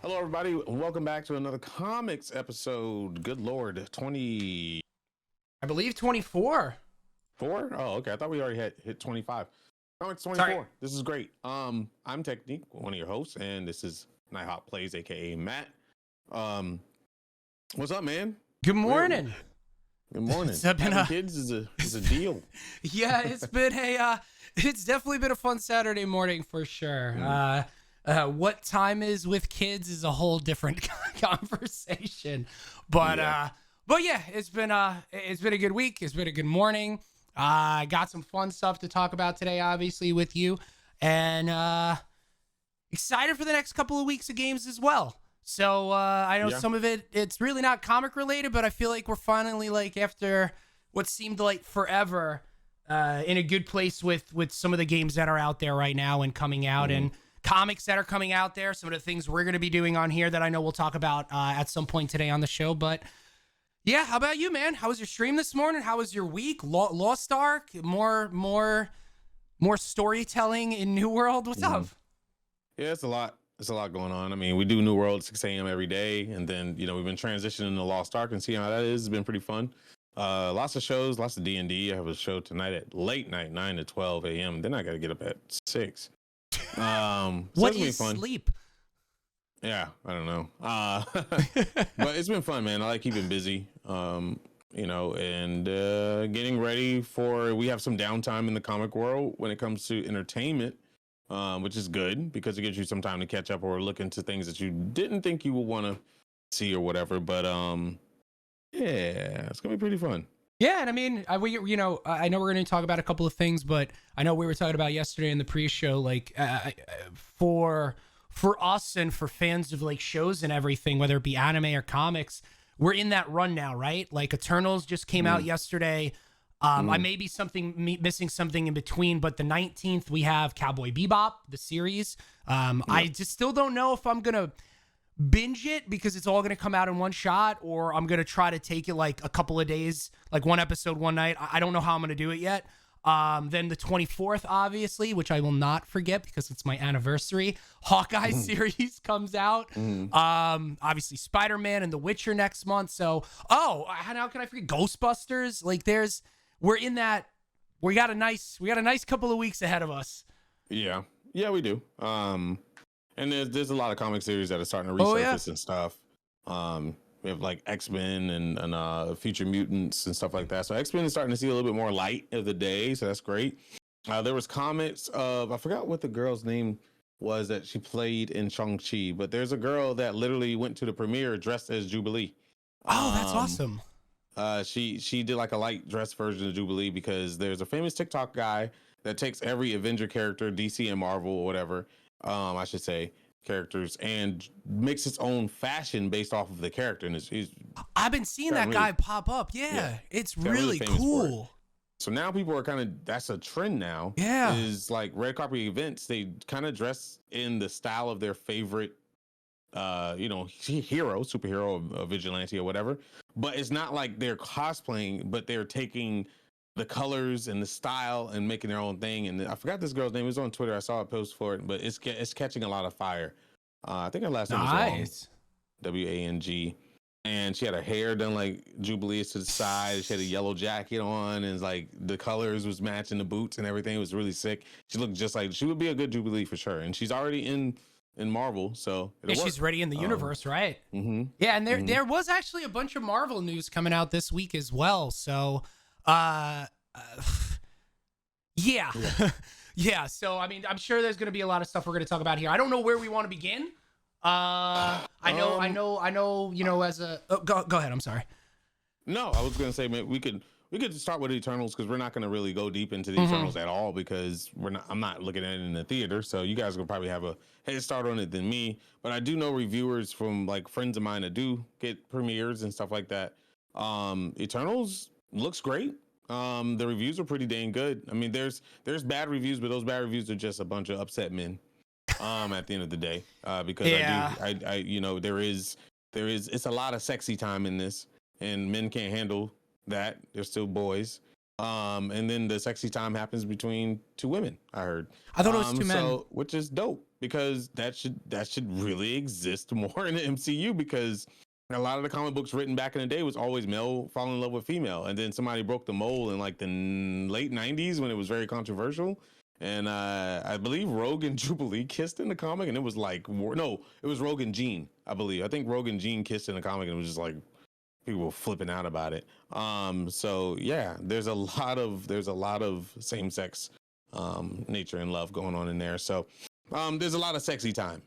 Hello, everybody. Welcome back to another comics episode. Good Lord, 24? I believe 24. Oh, okay. I thought we already had hit 25. No, it's 24. Sorry. This is great. I'm Technique, one of your hosts, and this is Nighthawk Plays, aka Matt. What's up, man? Good morning. Good morning. It's been Having kids is a deal. Yeah, it's been it's definitely been a fun Saturday morning for sure. What time is with kids is a whole different conversation, but yeah, it's been a good week. It's been a good morning. Got some fun stuff to talk about today, obviously with you, and excited for the next couple of weeks of games as well. So I know some of it's really not comic related, but I feel like we're finally, like, after what seemed like forever, in a good place with some of the games that are out there right now and coming out, and comics that are coming out there. Some of the things we're going to be doing on here that I know we'll talk about at some point today on the show. But yeah, how about you, man? How was your stream this morning? How was your week? Lost Ark, more storytelling in New World. What's up? Yeah, it's a lot. There's a lot going on. I mean, we do New World 6 a.m. every day, and then we've been transitioning to Lost Ark and seeing how that is. It's been pretty fun. Lots of shows, lots of D&D. I have a show tonight at late night, 9 to 12 a.m. Then I got to get up at 6. So What it's been is fun. sleep? Yeah, I don't know. But it's been fun, man. I like keeping busy. And getting ready for. We have some downtime in the comic world when it comes to entertainment. Which is good because it gives you some time to catch up or look into things that you didn't think you would want to see or whatever. But yeah, it's gonna be pretty fun. Yeah, and I mean, I know we're going to talk about a couple of things, but I know we were talking about yesterday in the pre-show, like for us and for fans of like shows and everything, whether it be anime or comics, we're in that run now, right? Like Eternals just came out yesterday. I may be missing something in between, but the 19th we have Cowboy Bebop, the series. I just still don't know if I'm gonna binge it because it's all gonna come out in one shot, or I'm gonna try to take it like a couple of days, like one episode one night. I don't know how I'm gonna do it yet. Then the 24th, obviously, which I will not forget because it's my anniversary, Hawkeye series comes out. Obviously Spider-Man and The Witcher next month. So, how can I forget Ghostbusters? Like we're in that. We got a nice couple of weeks ahead of us. Yeah, we do. And there's a lot of comic series that are starting to resurface and stuff. We have like X-Men and Future Mutants and stuff like that. So X-Men is starting to see a little bit more light of the day, so that's great. There was comments of, I forgot what the girl's name was that she played in Shang-Chi, but there's a girl that literally went to the premiere dressed as Jubilee. Oh, that's awesome. She did like a light dress version of Jubilee because there's a famous TikTok guy that takes every Avenger character, DC and Marvel or whatever, I should say, characters, and makes its own fashion based off of the character. And I've been seeing that guy pop up. Yeah, it's really cool. So now people are that's a trend now. Yeah. Is like red carpet events. They kind of dress in the style of their favorite superhero, vigilante or whatever, but it's not like they're cosplaying, but they're taking the colors and the style and making their own thing. And I forgot this girl's name. It was on Twitter. I saw a post for it, but it's catching a lot of fire. I think her last name was Wang, and she had her hair done like Jubilee to the side. She had a yellow jacket on, and like the colors was matching the boots and everything. It was really sick. She looked just like she would be a good Jubilee for sure, and she's already in Marvel, so she's ready in the universe, right? Yeah, and there was actually a bunch of Marvel news coming out this week as well. So, yeah. So I mean, I'm sure there's going to be a lot of stuff we're going to talk about here. I don't know where we want to begin. I know. As a go ahead. I'm sorry. No, I was going to say, man, we could start with Eternals because we're not going to really go deep into the Eternals at all because I'm not looking at it in the theater. So you guys will probably have a head start on it than me. But I do know reviewers from like friends of mine that do get premieres and stuff like that. Eternals looks great. The reviews are pretty dang good. I mean, there's bad reviews, but those bad reviews are just a bunch of upset men. At the end of the day, because there is it's a lot of sexy time in this, and men can't handle that. They're still boys. And then the sexy time happens between two women. I heard. I thought it was two men. Which is dope. because that should really exist more in the MCU, because a lot of the comic books written back in the day was always male falling in love with female, and then somebody broke the mold in like the late '90s when it was very controversial. And I believe Rogue and Jubilee kissed in the comic, and it was like no, it was Rogue and Jean, I believe. I think Rogue and Jean kissed in the comic, and it was just like people were flipping out about it. So yeah, there's a lot of same sex nature and love going on in there. So there's a lot of sexy time.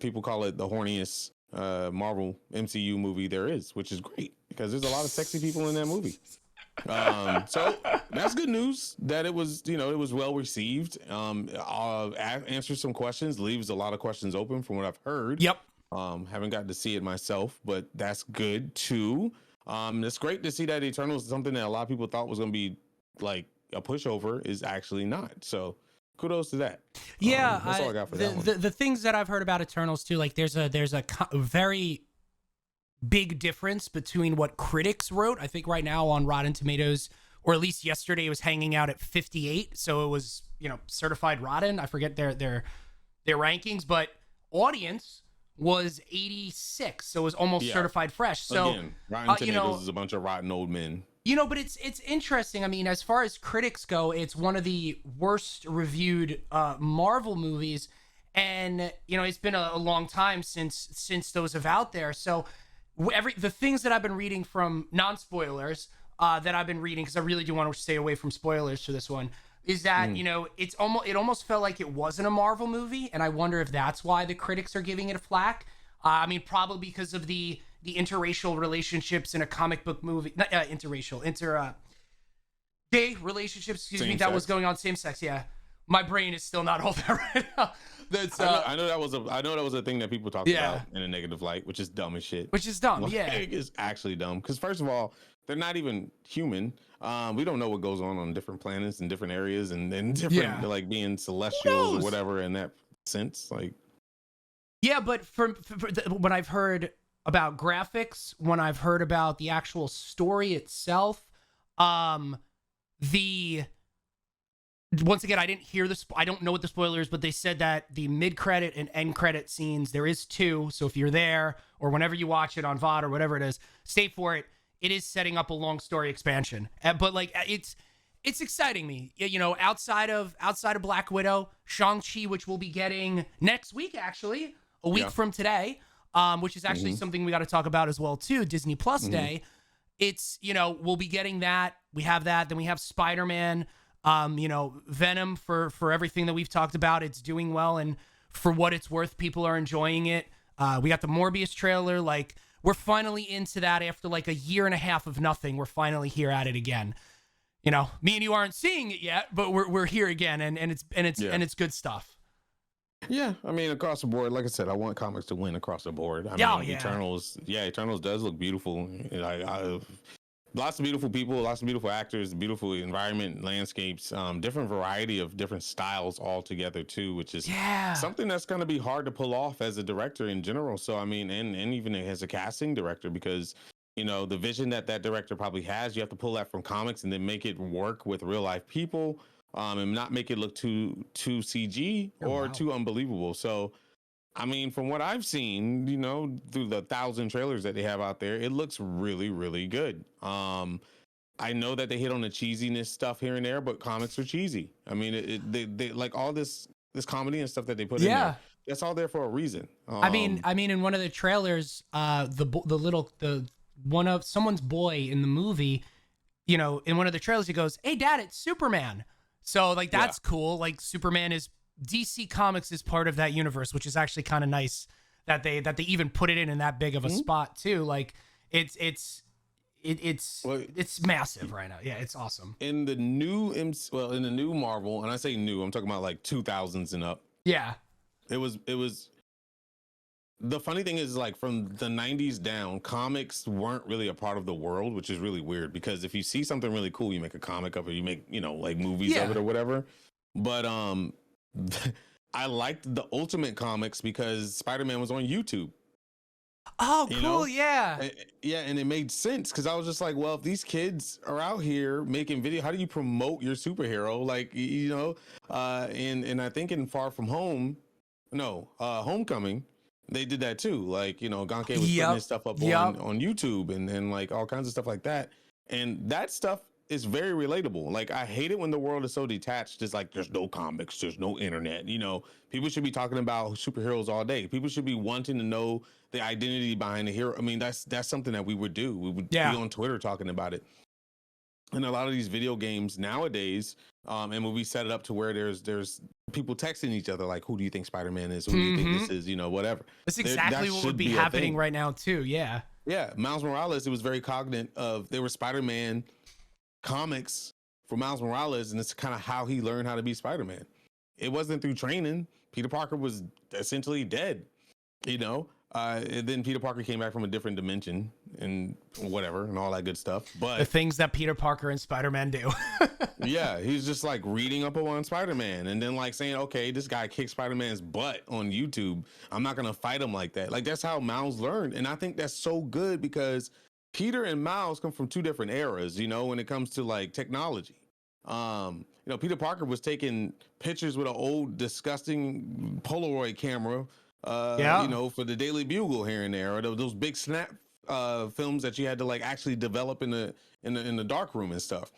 People call it the horniest Marvel MCU movie there is, which is great because there's a lot of sexy people in that movie. So that's good news that it was well received. Answers some questions, leaves a lot of questions open from what I've heard. Yep. Haven't gotten to see it myself, but that's good too. It's great to see that Eternals, something that a lot of people thought was going to be like a pushover, is actually not. So kudos to that. Yeah, that's all I got for that one. The things that I've heard about Eternals too, like there's a very big difference between what critics wrote. I think right now on Rotten Tomatoes, or at least yesterday, it was hanging out at 58. So it was, certified rotten. I forget their rankings, but audience was 86. So it was almost certified fresh. So again, Rotten Tomatoes is a bunch of rotten old men. But it's interesting. I mean, as far as critics go, it's one of the worst reviewed Marvel movies, and it's been a long time since those have out there. So the things that I've been reading from non-spoilers that I've been reading, because I really do want to stay away from spoilers for this one, is that it almost felt like it wasn't a Marvel movie, and I wonder if that's why the critics are giving it a flack. I mean, probably because of the interracial relationships in a comic book movie, not gay relationships, that was going on, same sex. Yeah, my brain is still not all there right now. That's I know that was a thing that people talked about in a negative light, which is dumb as shit. Which is dumb, It's actually dumb because first of all, they're not even human. We don't know what goes on different planets and different areas and different like being celestials or whatever in that sense. Like, yeah, but for when I've heard about graphics, when I've heard about the actual story itself, once again, I didn't hear this. I don't know what the spoiler is, but they said that the mid-credit and end-credit scenes, there is 2. So if you're there or whenever you watch it on VOD or whatever it is, stay for it. It is setting up a long story expansion. But like it's exciting me. Outside of Black Widow, Shang-Chi, which we'll be getting next week, actually, a week from today, which is actually something we got to talk about as well too. Disney Plus Day. It's we'll be getting that. We have that. Then we have Spider-Man. Venom for everything that we've talked about. It's doing well, and for what it's worth, people are enjoying it. We got the Morbius trailer. Like, we're finally into that after like a year and a half of nothing. We're finally here at it again. Me and you aren't seeing it yet, but we're here again, and it's good stuff. Yeah, I mean, across the board, like I said, I want comics to win across the board. I mean, Eternals does look beautiful. Lots of beautiful people, lots of beautiful actors, beautiful environment, landscapes, different variety of different styles all together too, which is something that's going to be hard to pull off as a director in general. So, I mean, and even as a casting director, because, the vision that director probably has, you have to pull that from comics and then make it work with real life people, and not make it look too CG or too unbelievable. So, I mean, from what I've seen, through the 1,000 trailers that they have out there, it looks really, really good. I know that they hit on the cheesiness stuff here and there, but comics are cheesy. I mean, they like all this comedy and stuff that they put in there. That's all there for a reason. I mean, in one of the trailers, one of someone's boy in the movie, in one of the trailers, he goes, "Hey, Dad, it's Superman." So like that's cool. Like Superman is. DC Comics is part of that universe, which is actually kind of nice that they even put it in that big of a spot too. Like it's massive right now. Yeah, it's awesome. In the new Marvel, and I say new, I'm talking about like 2000s and up. Yeah, it was. The funny thing is, like, from the 90s down, comics weren't really a part of the world, which is really weird because if you see something really cool, you make a comic of it, you make like movies of it or whatever. But I liked the Ultimate Comics because Spider-Man was on YouTube. Oh, cool. Yeah. And it made sense because I was just like, well, if these kids are out here making video, how do you promote your superhero? Like, and I think in Far From Home, No, Homecoming, they did that too. Like, you know, Gonke was putting Yep. his stuff up Yep. on YouTube and like all kinds of stuff like that. And that stuff is very relatable. Like, I hate it when the world is so detached. It's like there's no comics, there's no internet. You know, people should be talking about superheroes all day. People should be wanting to know the identity behind the hero. I mean, that's something that we would do. We would be on Twitter talking about it. And a lot of these video games nowadays, and when we set it up to where there's people texting each other like, who do you think Spider-Man is? Who do you think this is? You know, whatever. That's exactly what would be happening right now too. Yeah. Yeah. Miles Morales, it was very cognate of there were Spider-Man comics for Miles Morales, and it's kind of how he learned how to be Spider-Man. It wasn't through training. Peter Parker was essentially dead, you know? And then Peter Parker came back from a different dimension and whatever and all that good stuff. But the things that Peter Parker and Spider-Man do. yeah, he's just like reading up on Spider-Man and then like saying, okay, this guy kicked Spider-Man's butt on YouTube. I'm not going to fight him like that. Like, that's how Miles learned. And I think that's so good because Peter and Miles come from two different eras, you know, when it comes to like technology. You know, Peter Parker was taking pictures with an old disgusting Polaroid camera, you know, for the Daily Bugle here and there, or those big snap films that you had to like actually develop in the dark room and stuff,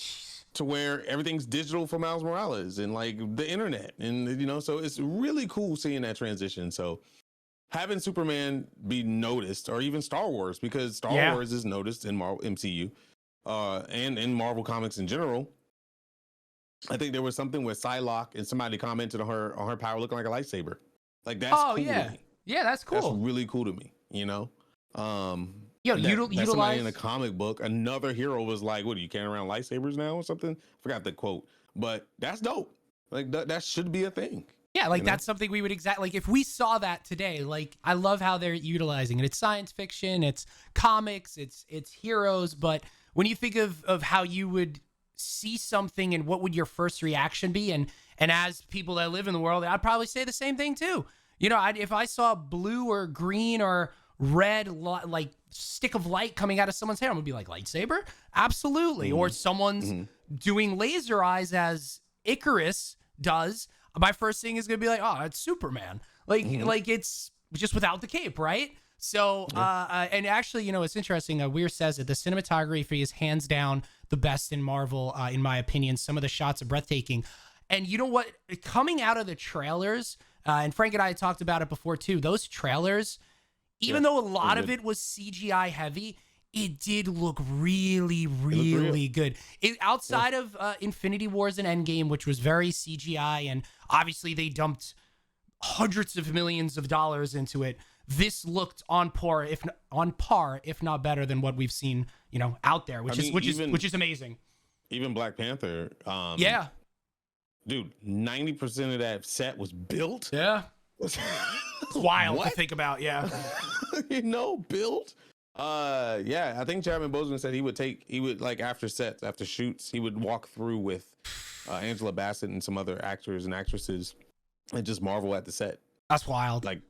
to where everything's digital for Miles Morales and like the internet, and you know, so it's really cool seeing that transition. So having Superman be noticed, or even Star Wars, because Star Wars is noticed in Marvel MCU, and in Marvel Comics in general. I think there was something with Psylocke and somebody commented on her power looking like a lightsaber. Like, that's cool to me. Yeah, that's cool. That's really cool to me, you know? Utilize somebody in a comic book, another hero was like, what, are you carrying around lightsabers now or something? Forgot the quote. But that's dope. Like, that should be a thing. Yeah, like that's something we would like if we saw that today. Like, I love how they're utilizing it. It's science fiction, it's comics, it's heroes, but when you think of how you would see something and what would your first reaction be, and as people that live in the world, I'd probably say the same thing too. You know, if I saw blue or green or red like stick of light coming out of someone's hair, I'm gonna be like, lightsaber? Absolutely. Or someone's doing laser eyes as Icarus does. My first thing is gonna be like, oh, it's Superman. Like like it's just without the cape, right? So and actually, you know, it's interesting. Weir says it. The cinematography is hands down the best in Marvel, in my opinion. Some of the shots are breathtaking. And you know what? Coming out of the trailers, and Frank and I had talked about it before too, those trailers, even though a lot of it was CGI heavy, it did look really, really good. Outside of Infinity Wars and Endgame, which was very CGI, and obviously they dumped hundreds of millions of dollars into it, this looked on par, if not better than what we've seen, you know, out there, which is amazing. Even Black Panther, dude, 90% of that set was built. Yeah, it's wild to think about. Yeah, you know, built. I think Chadwick Boseman said he would like after sets, after shoots, he would walk through with Angela Bassett and some other actors and actresses and just marvel at the set. That's wild. Like,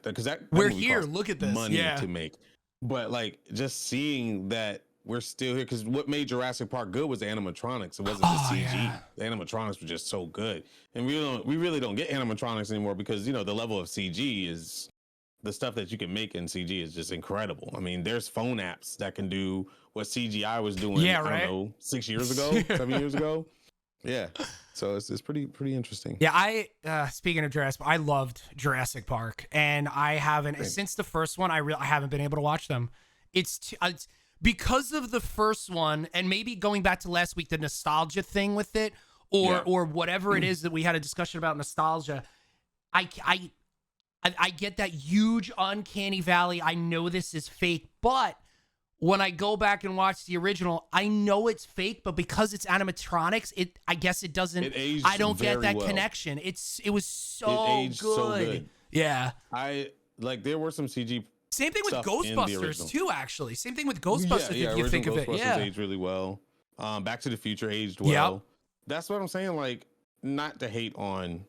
because that we're here. Look at this. Money to make, but like just seeing that we're still here, because what made Jurassic Park good was the animatronics. It wasn't the CG. Yeah. The animatronics were just so good, and we really don't get animatronics anymore because, you know, the level of CG is, the stuff that you can make in CG is just incredible. I mean, there's phone apps that can do what CGI was doing. I don't know, 6 years ago, 7 years ago. Yeah. So it's pretty interesting. Yeah, I speaking of Jurassic, I loved Jurassic Park, and I haven't since the first one. I haven't been able to watch them. It's because of the first one, and maybe going back to last week, the nostalgia thing with it, or whatever it is that we had a discussion about nostalgia. I get that huge uncanny valley. I know this is fake, but when I go back and watch the original, I know it's fake, but because it's animatronics, I guess it doesn't. It aged I don't get that well. Connection. It was so aged good. So good. Yeah. There were some CG. Same thing with Ghostbusters too. Actually, same thing with Ghostbusters. If you think of it, aged really well. Back to the Future aged well. Yep. That's what I'm saying. Like, not to hate on,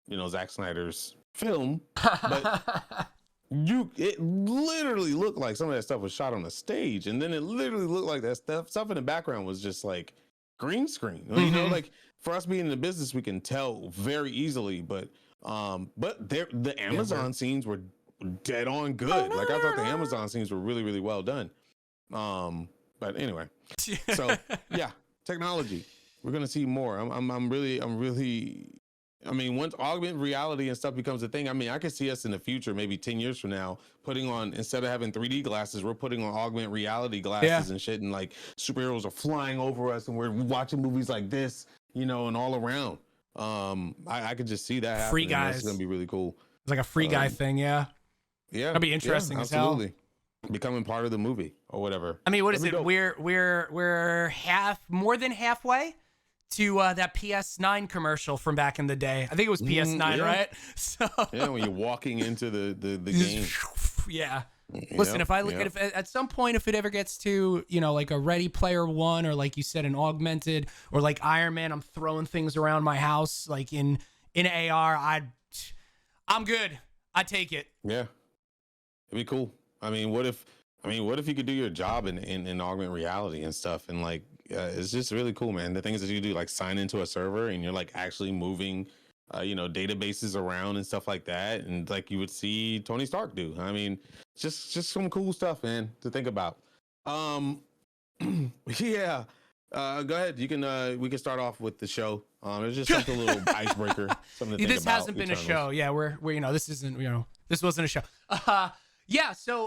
you know, Zack Snyder's film, but it literally looked like some of that stuff was shot on a stage, and then it literally looked like that stuff in the background was just like green screen. You know, like, for us being in the business, we can tell very easily, but But the Amazon scenes were dead on good. Like I thought the Amazon scenes were really, really well done. But anyway, so yeah, technology. We're gonna see more. I'm really. I mean, once augmented reality and stuff becomes a thing, I mean, I could see us in the future, maybe 10 years from now, putting on, instead of having 3D glasses, we're putting on augmented reality glasses and shit, and like superheroes are flying over us, and we're watching movies like this, you know, and all around. I could just see that happening. Free guys. That's gonna be really cool. It's like a free guy thing, yeah. Yeah, that'd be interesting as hell. Becoming part of the movie or whatever. I mean, what is it? We're more than halfway to that PS9 commercial from back in the day. I think it was PS9, right? So yeah, when you're walking into the game. Yeah. Listen, if I look at some point, if it ever gets to, you know, like a Ready Player One, or like you said, an augmented, or like Iron Man, I'm throwing things around my house like in AR, I'm good. I take it. Yeah, it'd be cool. I mean, what if you could do your job in augmented reality and stuff, and like it's just really cool, man. The things that you do, like sign into a server and you're like actually moving you know, databases around and stuff like that, and like you would see Tony Stark do. I mean, just some cool stuff, man, to think about. Yeah. Go ahead. You can we can start off with the show. It's just something a little icebreaker. Something to think this about. hasn't been Eternals. A show. Yeah, we're you know, this isn't, you know, this wasn't a show. Yeah, so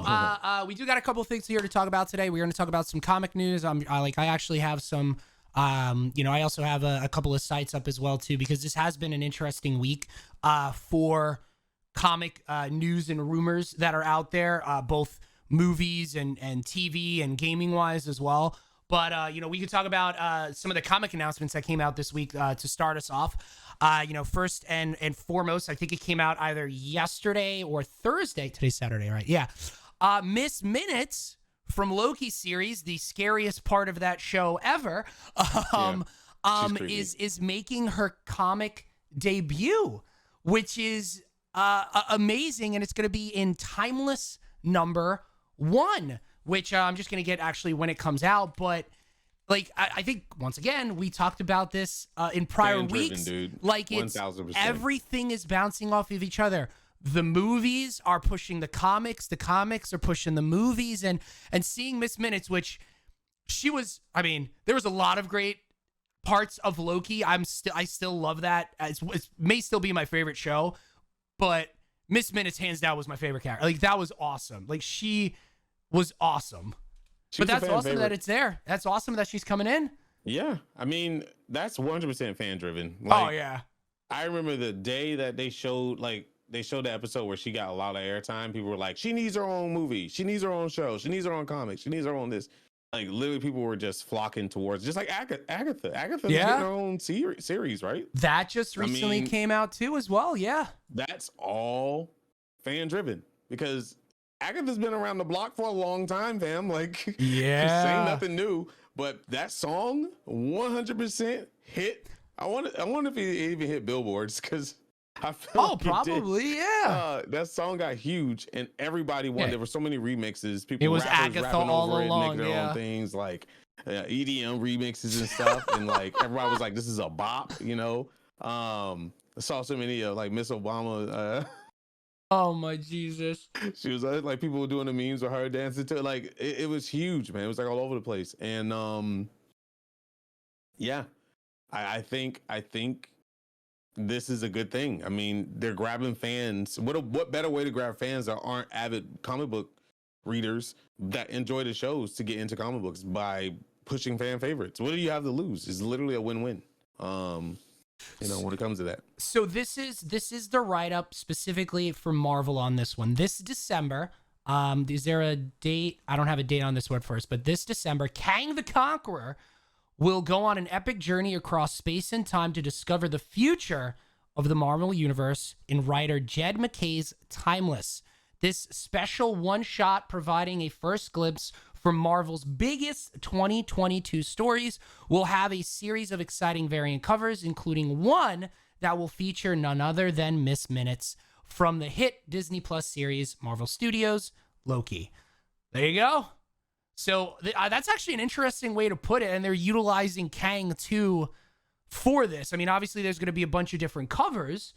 we do got a couple of things here to talk about today. We're going to talk about some comic news. I actually have some you know, I also have a couple of sites up as well too, because this has been an interesting week for comic news and rumors that are out there, both movies and TV and gaming wise as well. But you know, we could talk about some of the comic announcements that came out this week to start us off. You know, first and foremost, I think it came out either yesterday or Thursday. Today's Saturday, right? Yeah. Miss Minutes from Loki series, the scariest part of that show ever, is making her comic debut, which is amazing, and it's going to be in Timeless #1, which I'm just going to get actually when it comes out, but like, I think, once again, we talked about this in prior weeks. Dude. Like, it's 1000%. Everything is bouncing off of each other. The movies are pushing the comics are pushing the movies, and seeing Miss Minutes, which she was, I mean, there was a lot of great parts of Loki. I still love that. It may still be my favorite show, but Miss Minutes, hands down, was my favorite character. Like, that was awesome. Like, she was awesome. But that's awesome that it's there. That's awesome that she's coming in. Yeah. I mean, that's 100% fan driven. Like, oh, yeah. I remember the day that they showed the episode where she got a lot of airtime. People were like, she needs her own movie. She needs her own show. She needs her own comic. She needs her own this. Like, literally, people were just flocking towards, just like Agatha. Agatha's getting her own series, right? That just recently came out too as well. Yeah. That's all fan driven, because Agatha's been around the block for a long time, fam. Like, yeah, she's saying nothing new. But that song, 100% hit. I wonder if it even hit billboards, because I feel like probably, yeah. That song got huge, and everybody wanted. Yeah. There were so many remixes. People, it was Agatha all along, making their own things, like EDM remixes and stuff, and like everybody was like, "This is a bop," you know. I saw so many like Miss Obama. Oh my Jesus! She was like, people were doing the memes with her dancing to it. Like, it was huge, man. It was like all over the place. And yeah, I think this is a good thing. I mean, they're grabbing fans. What better way to grab fans that aren't avid comic book readers that enjoy the shows to get into comic books by pushing fan favorites? What do you have to lose? It's literally a win-win. You know, when it comes to that. So this is the write-up specifically for Marvel on this one. This December, is there a date? I don't have a date on this one first, but this December, Kang the Conqueror will go on an epic journey across space and time to discover the future of the Marvel Universe in writer Jed MacKay's Timeless. This special one-shot providing a first glimpse from Marvel's biggest 2022 stories will have a series of exciting variant covers, including one that will feature none other than Miss Minutes from the hit Disney Plus series Marvel Studios' Loki. There you go. So that's actually an interesting way to put it, and they're utilizing Kang too for this. I mean, obviously there's going to be a bunch of different covers,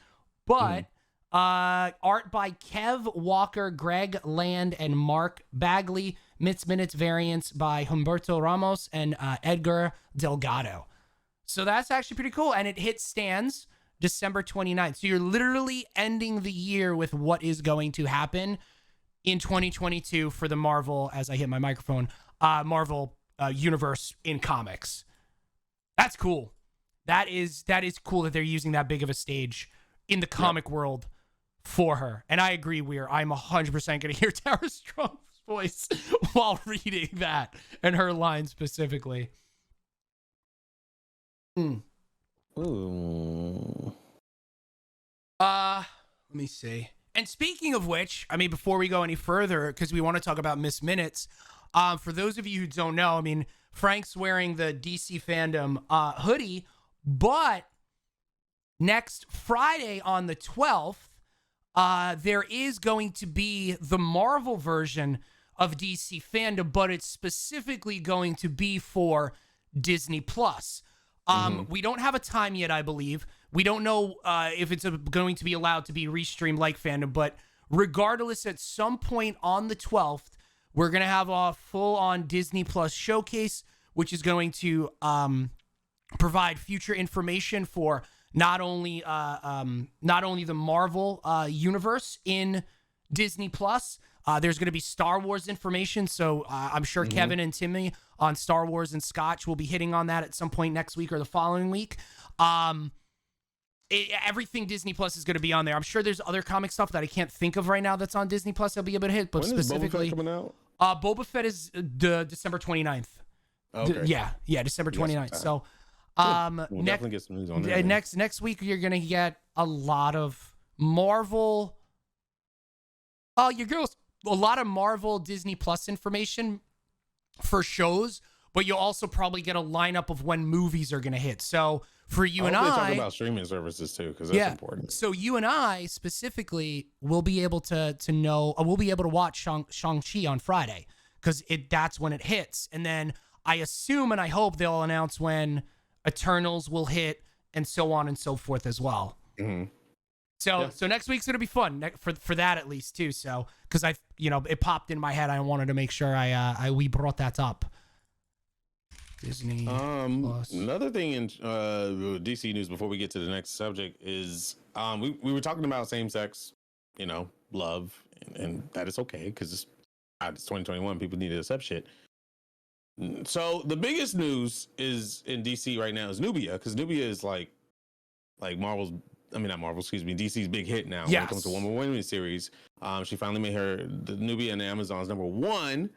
But art by Kev Walker, Greg Land, and Mark Bagley. Minutes variants by Humberto Ramos and Edgar Delgado. So that's actually pretty cool. And it hits stands December 29th. So you're literally ending the year with what is going to happen in 2022 for the Marvel, as I hit my microphone, Marvel universe in comics. That's cool. That is cool that they're using that big of a stage in the comic world for her. And I agree, I'm 100% going to hear Tara Strong's voice while reading that and her line specifically. Ooh. Let me see. And speaking of which, I mean, before we go any further, because we want to talk about Miss Minutes, for those of you who don't know, I mean, Frank's wearing the DC Fandom hoodie, but next Friday on the 12th, there is going to be the Marvel version of DC Fandom, but it's specifically going to be for Disney Plus. We don't have a time yet, I believe. We don't know if it's going to be allowed to be restreamed like Fandom, but regardless, at some point on the 12th, we're going to have a full-on Disney Plus showcase, which is going to provide future information for not only the Marvel universe in Disney Plus. There's going to be Star Wars information, so I'm sure Kevin and Timmy on Star Wars and Scotch will be hitting on that at some point next week or the following week. Everything Disney Plus is going to be on there. I'm sure there's other comic stuff that I can't think of right now that's on Disney Plus that'll be able to hit, but when specifically, is Boba Fett coming out? Boba Fett is December 29th. Okay. Yeah, December 29th. Yes. So, we'll definitely get some news on that. next week you're gonna get a lot of Marvel. You're gonna a lot of Marvel Disney Plus information for shows, but you'll also probably get a lineup of when movies are gonna hit. So for you and I, talk about streaming services too, because that's important. So you and I specifically will be able to know. We'll be able to watch Shang-Chi on Friday because that's when it hits, and then I assume and I hope they'll announce when Eternals will hit and so on and so forth as well. So next week's gonna be fun for that at least too. So because it popped in my head, I wanted to make sure we brought that up. Disney Plus. Another thing in DC news before we get to the next subject is we were talking about same sex, love, and that is okay because it's 2021. People need to accept shit. So the biggest news is in DC right now is Nubia, because Nubia is like DC's big hit now when it comes to women series. She finally made the Nubia and Amazon's #1.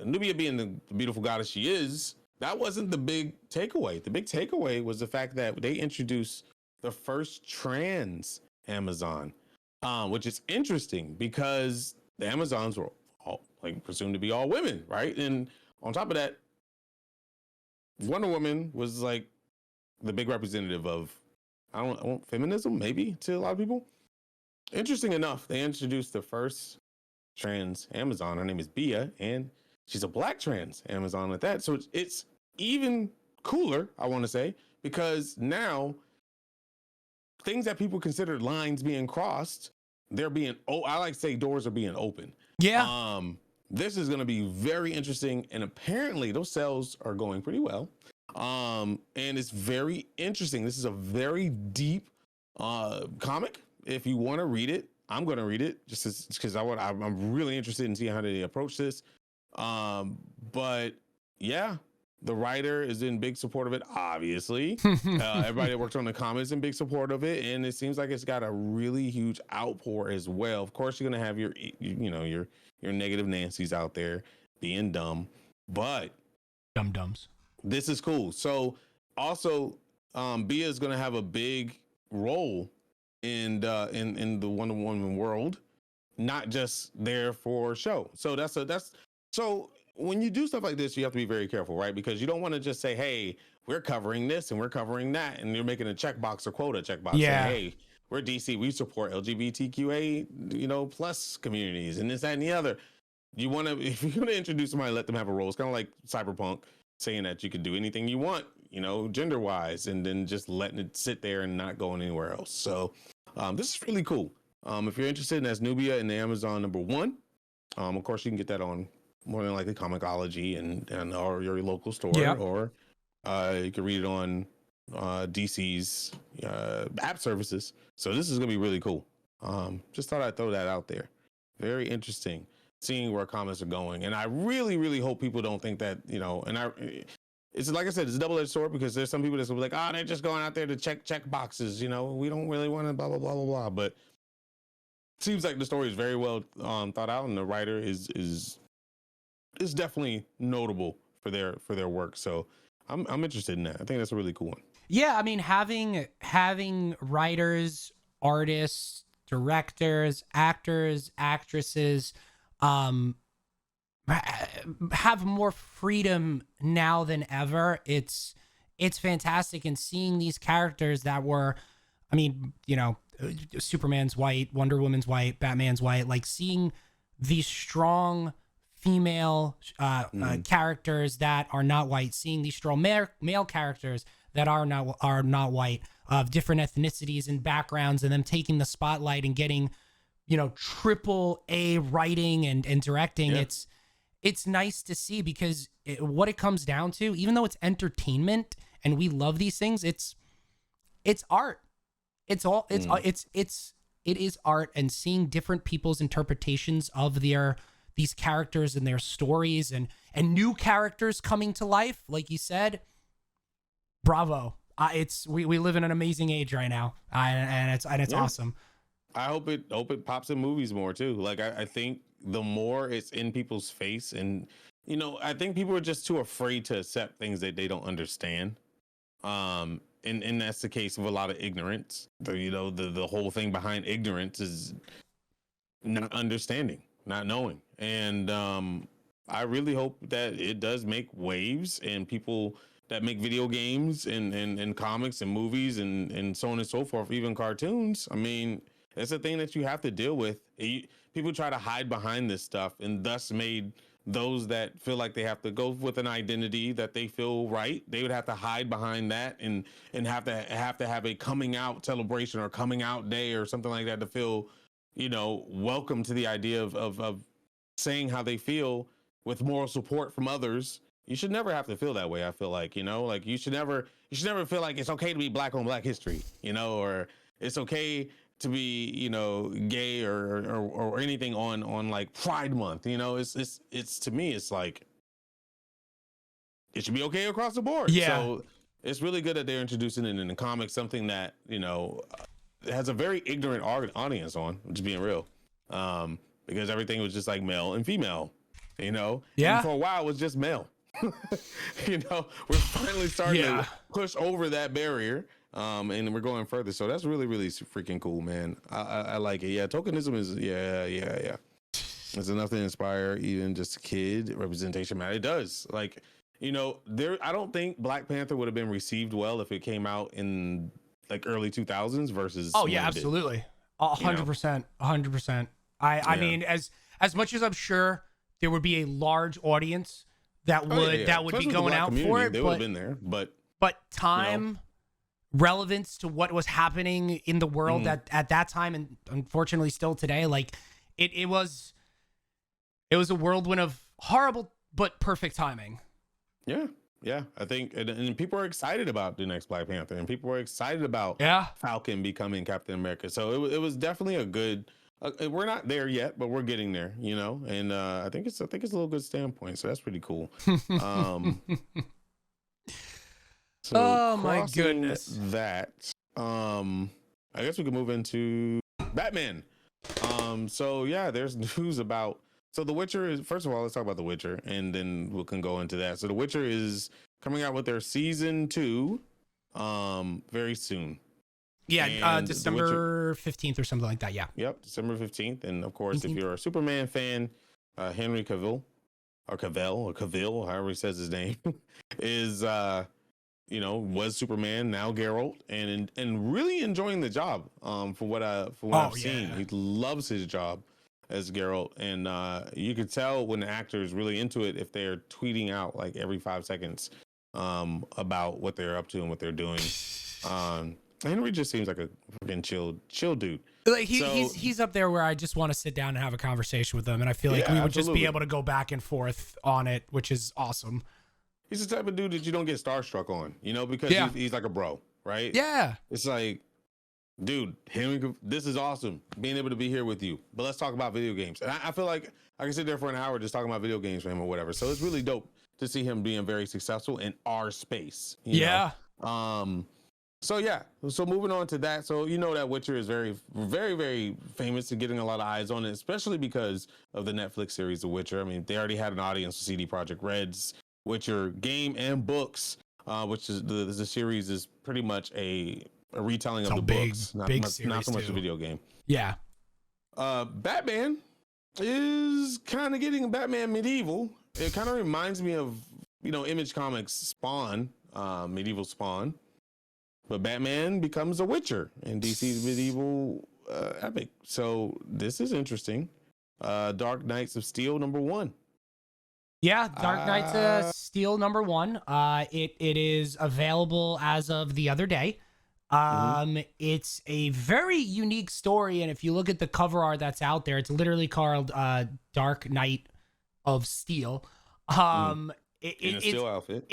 Nubia being the beautiful goddess she is, that wasn't the big takeaway. The big takeaway was the fact that they introduced the first trans Amazon, which is interesting because the Amazons were all presumed to be all women, right? And on top of that, Wonder Woman was like the big representative of feminism, maybe, to a lot of people. Interesting enough, they introduced the first trans Amazon. Her name is Bia, and she's a black trans Amazon at that. So it's even cooler, I want to say, because now things that people considered lines being crossed, they're being I like to say doors are being open. Yeah. This is going to be very interesting, and apparently those sales are going pretty well. And it's very interesting. This is a very deep comic. If you want to read it, I'm going to read it just because I'm really interested in seeing how they approach this. But yeah, the writer is in big support of it, obviously. Everybody that worked on the comic is in big support of it, and it seems like it's got a really huge outpour as well. Of course, you're going to have your negative Nancy's out there being dumb, but dum-dums. This is cool. So also, Bia is going to have a big role in the Wonder Woman world, not just there for show. So so when you do stuff like this, you have to be very careful, right? Because you don't want to just say, hey, we're covering this and we're covering that, and you're making a checkbox or quota checkbox. Yeah. Saying, hey, we're DC, we support LGBTQA, plus communities and this, that, and the other. You want to, if you're going to introduce somebody, let them have a role. It's kind of like Cyberpunk saying that you can do anything you want, gender wise, and then just letting it sit there and not going anywhere else. So This is really cool. If you're interested, that's Nubia in the Amazon #1. Of course, you can get that on more than likely Comixology and or your local store, Yeah. or you can read it on DC's app services. So this is gonna be really cool. Just thought I'd throw that out there. Very interesting seeing where comics are going, and I really, really hope people don't think that it's like I said, it's a double-edged sword because there's some people that's gonna be like, oh, they're just going out there to check boxes. We don't really want to blah blah blah blah blah. But it seems like the story is very well thought out, and the writer is definitely notable for their work. So I'm interested in that. I think that's a really cool one. Yeah, I mean, having writers, artists, directors, actors, actresses, have more freedom now than ever. It's fantastic, and seeing these characters that were, I mean, Superman's white, Wonder Woman's white, Batman's white, like seeing these strong female characters that are not white, seeing these strong male characters that are not white, of different ethnicities and backgrounds, and them taking the spotlight and getting, triple A writing and directing. Yeah. It's nice to see, because what it comes down to, even though it's entertainment and we love these things, it's art. It is art, and seeing different people's interpretations of these characters and their stories, and new characters coming to life, like you said. Bravo. We live in an amazing age right now, and it's awesome. I hope it pops in movies more too. Like I think the more it's in people's face, and I think people are just too afraid to accept things that they don't understand. And that's the case of a lot of ignorance. The whole thing behind ignorance is not understanding, not knowing. And I really hope that it does make waves, and people that make video games and comics and movies and so on and so forth, even cartoons. I mean, it's a thing that you have to deal with. People try to hide behind this stuff, and thus made those that feel like they have to go with an identity that they feel right. They would have to hide behind that and have to have a coming out celebration or coming out day or something like that to feel, welcome to the idea of saying how they feel with moral support from others. You should never have to feel that way. I feel like, like you should never feel like it's okay to be black on Black history, or it's okay to be, gay or anything on like Pride Month. It's to me, it's like it should be okay across the board. Yeah. So it's really good that they're introducing it in the comics, something that has a very ignorant audience on, just being real, because everything was just like male and female, Yeah. And for a while it was just male. We're finally starting to push over that barrier, and we're going further. So that's really, really freaking cool, man. I like it. Yeah, tokenism is it's enough to inspire even just a kid. Representation matter. It does. Like, I don't think Black Panther would have been received well if it came out in like early 2000s versus. Oh yeah, absolutely, 100%, 100%. I mean, as much as I'm sure there would be a large audience that would Especially be going out for it, they would have been there, but time, relevance to what was happening in the world at that time, and unfortunately still today, like it was a whirlwind of horrible but perfect timing. Yeah, I think, and people are excited about the next Black Panther, and people are excited about Falcon becoming Captain America. So it was definitely a good. We're not there yet, but we're getting there, and I think it's a little good standpoint. So that's pretty cool. So oh my goodness! That I guess we can move into Batman. So yeah, there's news about. So The Witcher is, first of all, let's talk about The Witcher, and then we can go into that. So The Witcher is coming out with their season 2 very soon. Yeah, December 15th or something like that. Yeah. Yep, December 15th. And of course, 15th. If you're a Superman fan, Henry Cavill, however he says his name, is was Superman, now Geralt, and really enjoying the job. From what I've seen, he loves his job as Geralt, and you could tell when the actor is really into it if they're tweeting out like every 5 seconds about what they're up to and what they're doing. Henry just seems like a freaking chill dude. Like So- he's up there where I just want to sit down and have a conversation with him, and I feel like we would just be absolutely. able to go back and forth on it, which is awesome. He's the type of dude that you don't get starstruck on, because Yeah. he's like a bro, right? Yeah. It's like, dude, Henry, this is awesome being able to be here with you. But let's talk about video games. And I feel like I can sit there for an hour just talking about video games for him or whatever. So it's really dope to see him being very successful in our space. you know? So yeah, so moving on to that. So that Witcher is very, very, very famous and getting a lot of eyes on it, especially because of the Netflix series The Witcher. I mean, they already had an audience with CD Projekt Red's Witcher game and books, which is the series is pretty much a retelling of the books, not so much the video game. Yeah. Batman is kind of getting Batman Medieval. It kind of reminds me of Image Comics Spawn, Medieval Spawn. But Batman becomes a Witcher in DC's medieval epic. So this is interesting. Dark Knights of Steel #1. Yeah, Dark Knights of Steel #1. It is available as of the other day. It's a very unique story, and if you look at the cover art that's out there, it's literally called Dark Knight of Steel. In a steel outfit.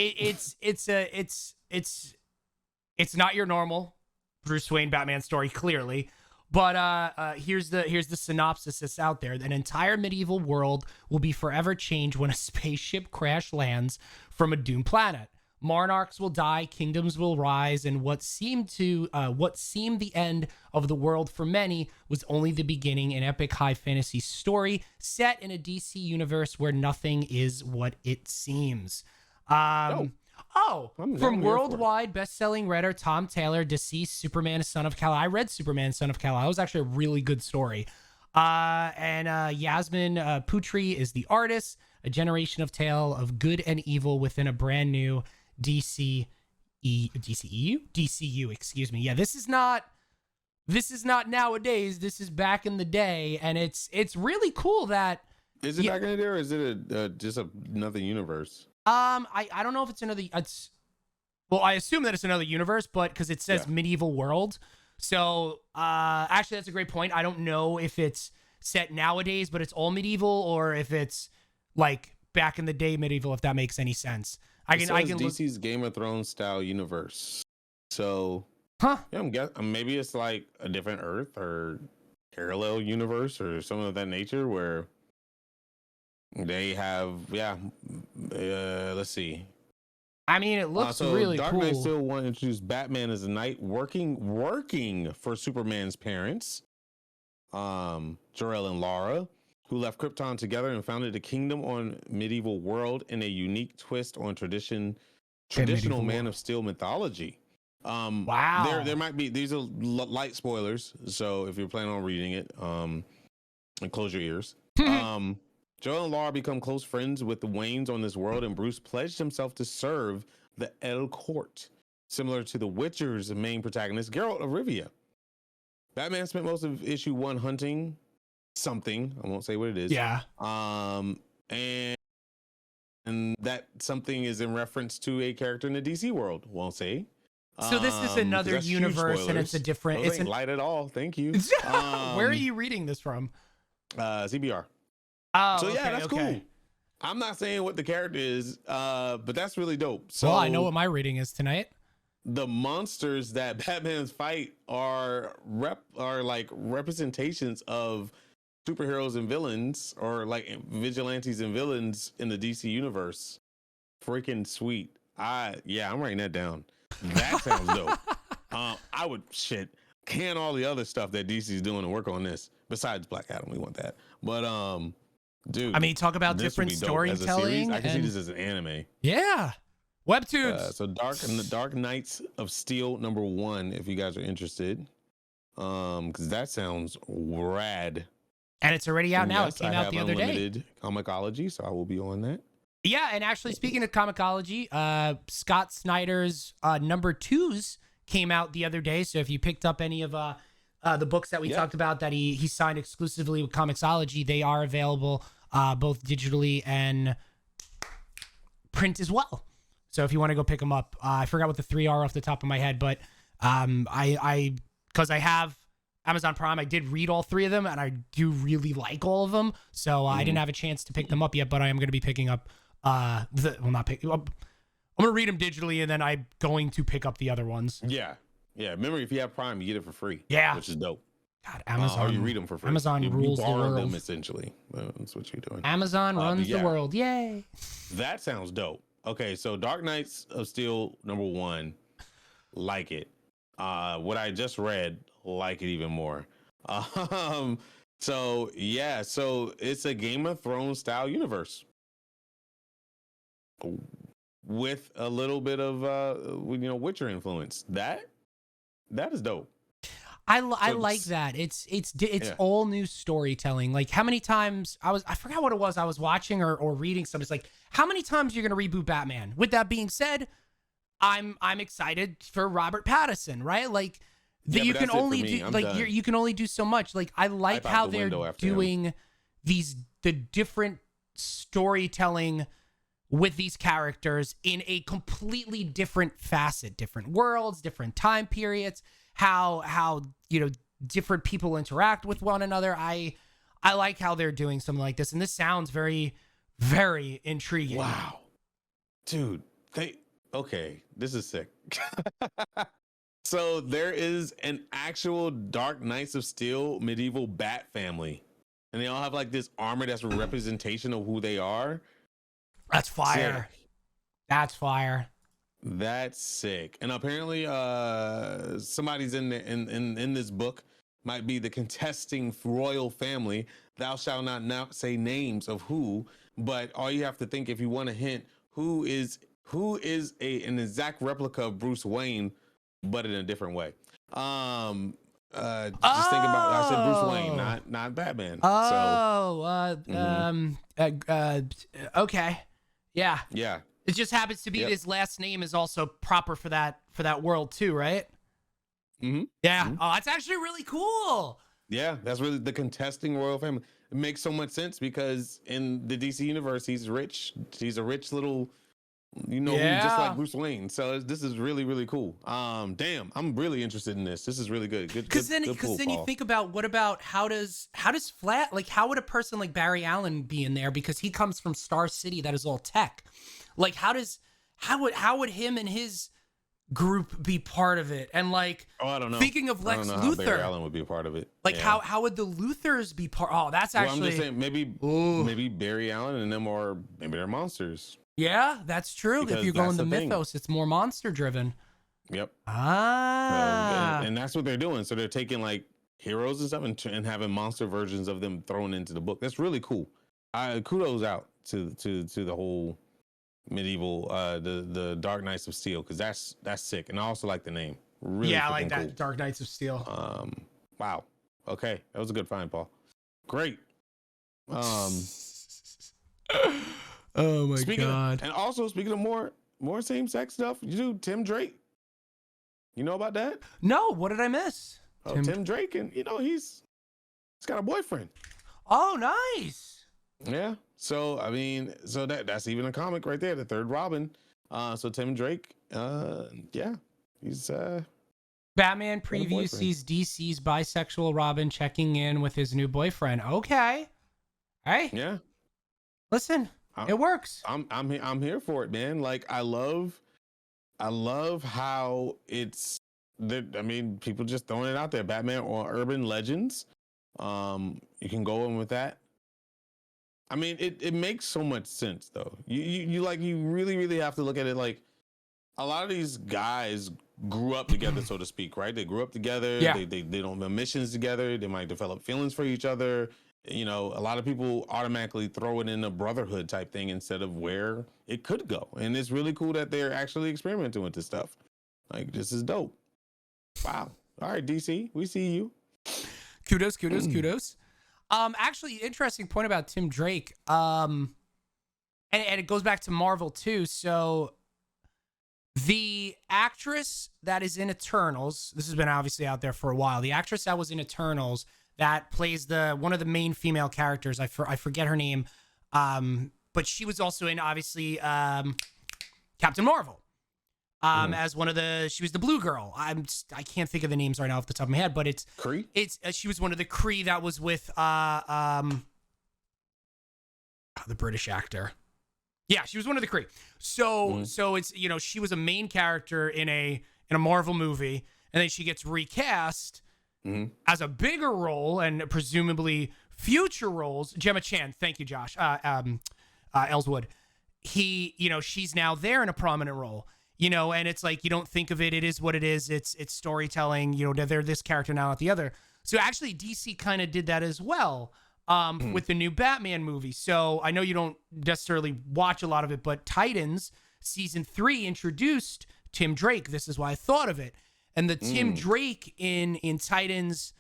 It's not your normal Bruce Wayne Batman story, clearly. But here's the synopsis that's out there. An entire medieval world will be forever changed when a spaceship crash lands from a doomed planet. Monarchs will die, kingdoms will rise, and what seemed the end of the world for many was only the beginning. An epic high fantasy story set in a DC universe where nothing is what it seems. From worldwide best-selling writer Tom Taylor, deceased Superman, Son of Kal. I read Superman, Son of Kal. That was actually a really good story. And Yasmin Putri is the artist. A generation of tale of good and evil within a brand new DCU. Excuse me. Yeah, this is not nowadays. This is back in the day, and it's really cool that. Is it back in the day, or is it just another universe? I don't know if it's another. I assume that it's another universe, but because it says medieval world. So actually, that's a great point. I don't know if it's set nowadays, but it's all medieval, or if it's like back in the day medieval. If that makes any sense. I can DC's Game of Thrones style universe. So, yeah, I'm guessing maybe it's like a different Earth or parallel universe or something of that nature where they have, let's see. I mean, it looks really Dark cool. Knight still want to introduce Batman as a knight working for Superman's parents, Jor-El and Lara, who left Krypton together and founded a kingdom on medieval world in a unique twist on traditional Man of Steel mythology. Wow. There might be, these are light spoilers, so if you're planning on reading it, and close your ears. Joel and Lara become close friends with the Waynes on this world, and Bruce pledged himself to serve the El Court, similar to The Witcher's main protagonist, Geralt of Rivia. Batman spent most of issue 1 hunting something. I won't say what it is. Yeah. And that something is in reference to a character in the DC world. Won't say. So this is another universe, and it's a different. It's light at all. Thank you. Where are you reading this from? CBR. Oh, so yeah, okay, that's cool. I'm not saying what the character is, but that's really dope. So well, I know what my reading is tonight. The monsters that Batman's fight are like representations of superheroes and villains, or like vigilantes and villains in the DC universe. Freaking sweet. I'm writing that down. That sounds dope. I would can all the other stuff that DC's doing and work on this. Besides Black Adam, we want that. But dude, I mean, talk about different storytelling. I can see this as an anime. Yeah, webtoons. So Dark Knights of Steel #1, if you guys are interested, because that sounds rad. And it's already out now. It came out the other day. Unlimited Comixology, so I will be on that. Yeah, and actually, speaking of Comixology, Scott Snyder's #2s came out the other day. So if you picked up any of the books that we talked about that he signed exclusively with Comixology, they are available both digitally and print as well. So if you want to go pick them up, I forgot what the 3 are off the top of my head, but Because I have Amazon Prime, I did read all 3 of them, and I do really like all of them. So I didn't have a chance to pick them up yet, but I am going to be picking up not picking up. I'm going to read them digitally, and then I'm going to pick up the other ones. Yeah. Remember, if you have Prime, you get it for free. Yeah, which is dope. God, Amazon. Or you read them for free. Amazon rules you the world. them essentially. That's what you're doing. Amazon runs the world. Yay! That sounds dope. Okay, so Dark Knights of Steel #1, like it. What I just read, like it even more. So it's a Game of Thrones style universe with a little bit of Witcher influence. That is dope. I like that. It's all new storytelling. Like, how many times I forgot what it was I was watching or reading something. It's like, how many times you're gonna reboot Batman? With that being said, I'm excited for Robert Pattinson, right? Like, you can only do you can only do so much. Like, I like how they're doing the different storytelling with these characters in a completely different facet, different worlds, different time periods, how different people interact with one another. I like how they're doing something like this, and this sounds very, very intriguing. Wow, dude, this is sick. So there is an actual Dark Knights of Steel medieval bat family, and they all have like this armor that's a representation of who they are. That's fire. Sick. That's fire. That's sick. And apparently somebody's in this book might be the contesting royal family. Thou shalt not now say names of who, but all you have to think, if you want a hint, who is an exact replica of Bruce Wayne, but in a different way. Just think about, I said Bruce Wayne, not Batman. Okay. Yeah. Yeah. It just happens to be his last name is also proper for that world too, right? Mm-hmm. Yeah. Mm-hmm. Oh, that's actually really cool. Yeah, that's really the contesting royal family. It makes so much sense because in the DC universe, he's rich. He's a rich little, who, just like Bruce Wayne. So this is really, really cool. Damn, I'm really interested in this. This is really good. Because then you think about how would a person like Barry Allen be in there, because he comes from Star City that is all tech. Like, how would him and his group be part of it? And like, I don't know. Thinking of Lex Luthor, Barry Allen would be a part of it. Like, how would the Luthors be part? Oh, that's actually. I'm just saying maybe Barry Allen and them, or maybe they're monsters. Yeah, that's true. Because if you're going the mythos, it's more monster driven. Yep. And that's what they're doing. So they're taking like heroes and stuff and having monster versions of them thrown into the book. That's really cool. Kudos out to the whole medieval the Dark Knights of Steel, because that's sick. And I also like the name. Really, I like that, cool. Dark Knights of Steel. Wow. Okay, that was a good find, Paul. Great. Oh my god. And also, speaking of more same-sex stuff, you do Tim Drake. You know about that? No, what did I miss? Tim Drake, and he's got a boyfriend. Oh, nice. Yeah. So I mean, that's even a comic right there, the third Robin. So Tim Drake, he's Batman preview sees DC's bisexual Robin checking in with his new boyfriend. Okay. Hey. Yeah. Listen, it works. I'm here for it, man. Like, I love how it's people just throwing it out there. Batman or urban legends. You can go in with that. I mean, it makes so much sense though. You really, really have to look at it like a lot of these guys grew up together, so to speak, right? They grew up together. Yeah. They don't have missions together. They might develop feelings for each other. A lot of people automatically throw it in a brotherhood type thing instead of where it could go. And it's really cool that they're actually experimenting with this stuff. Like, this is dope. Wow. All right, DC, we see you. Kudos. Actually, interesting point about Tim Drake. And it goes back to Marvel too. So the actress that is in Eternals, this has been obviously out there for a while. The actress that was in Eternals that plays one of the main female characters, I forget her name, but she was also in obviously Captain Marvel. as she was the blue girl. I can't think of the names right now off the top of my head, but Kree? She was one of the Kree that was with the British actor. Yeah, she was one of the Kree. So it's, she was a main character in a Marvel movie, and then she gets recast as a bigger role and presumably future roles. Gemma Chan, thank you, Josh. Ellswood. She's now there in a prominent role. And it's like, you don't think of it. It is what it is. It's storytelling. They're this character now, not the other. So actually, DC kind of did that as well with the new Batman movie. So I know you don't necessarily watch a lot of it, but Titans season 3 introduced Tim Drake. This is why I thought of it. And the Tim Drake in Titans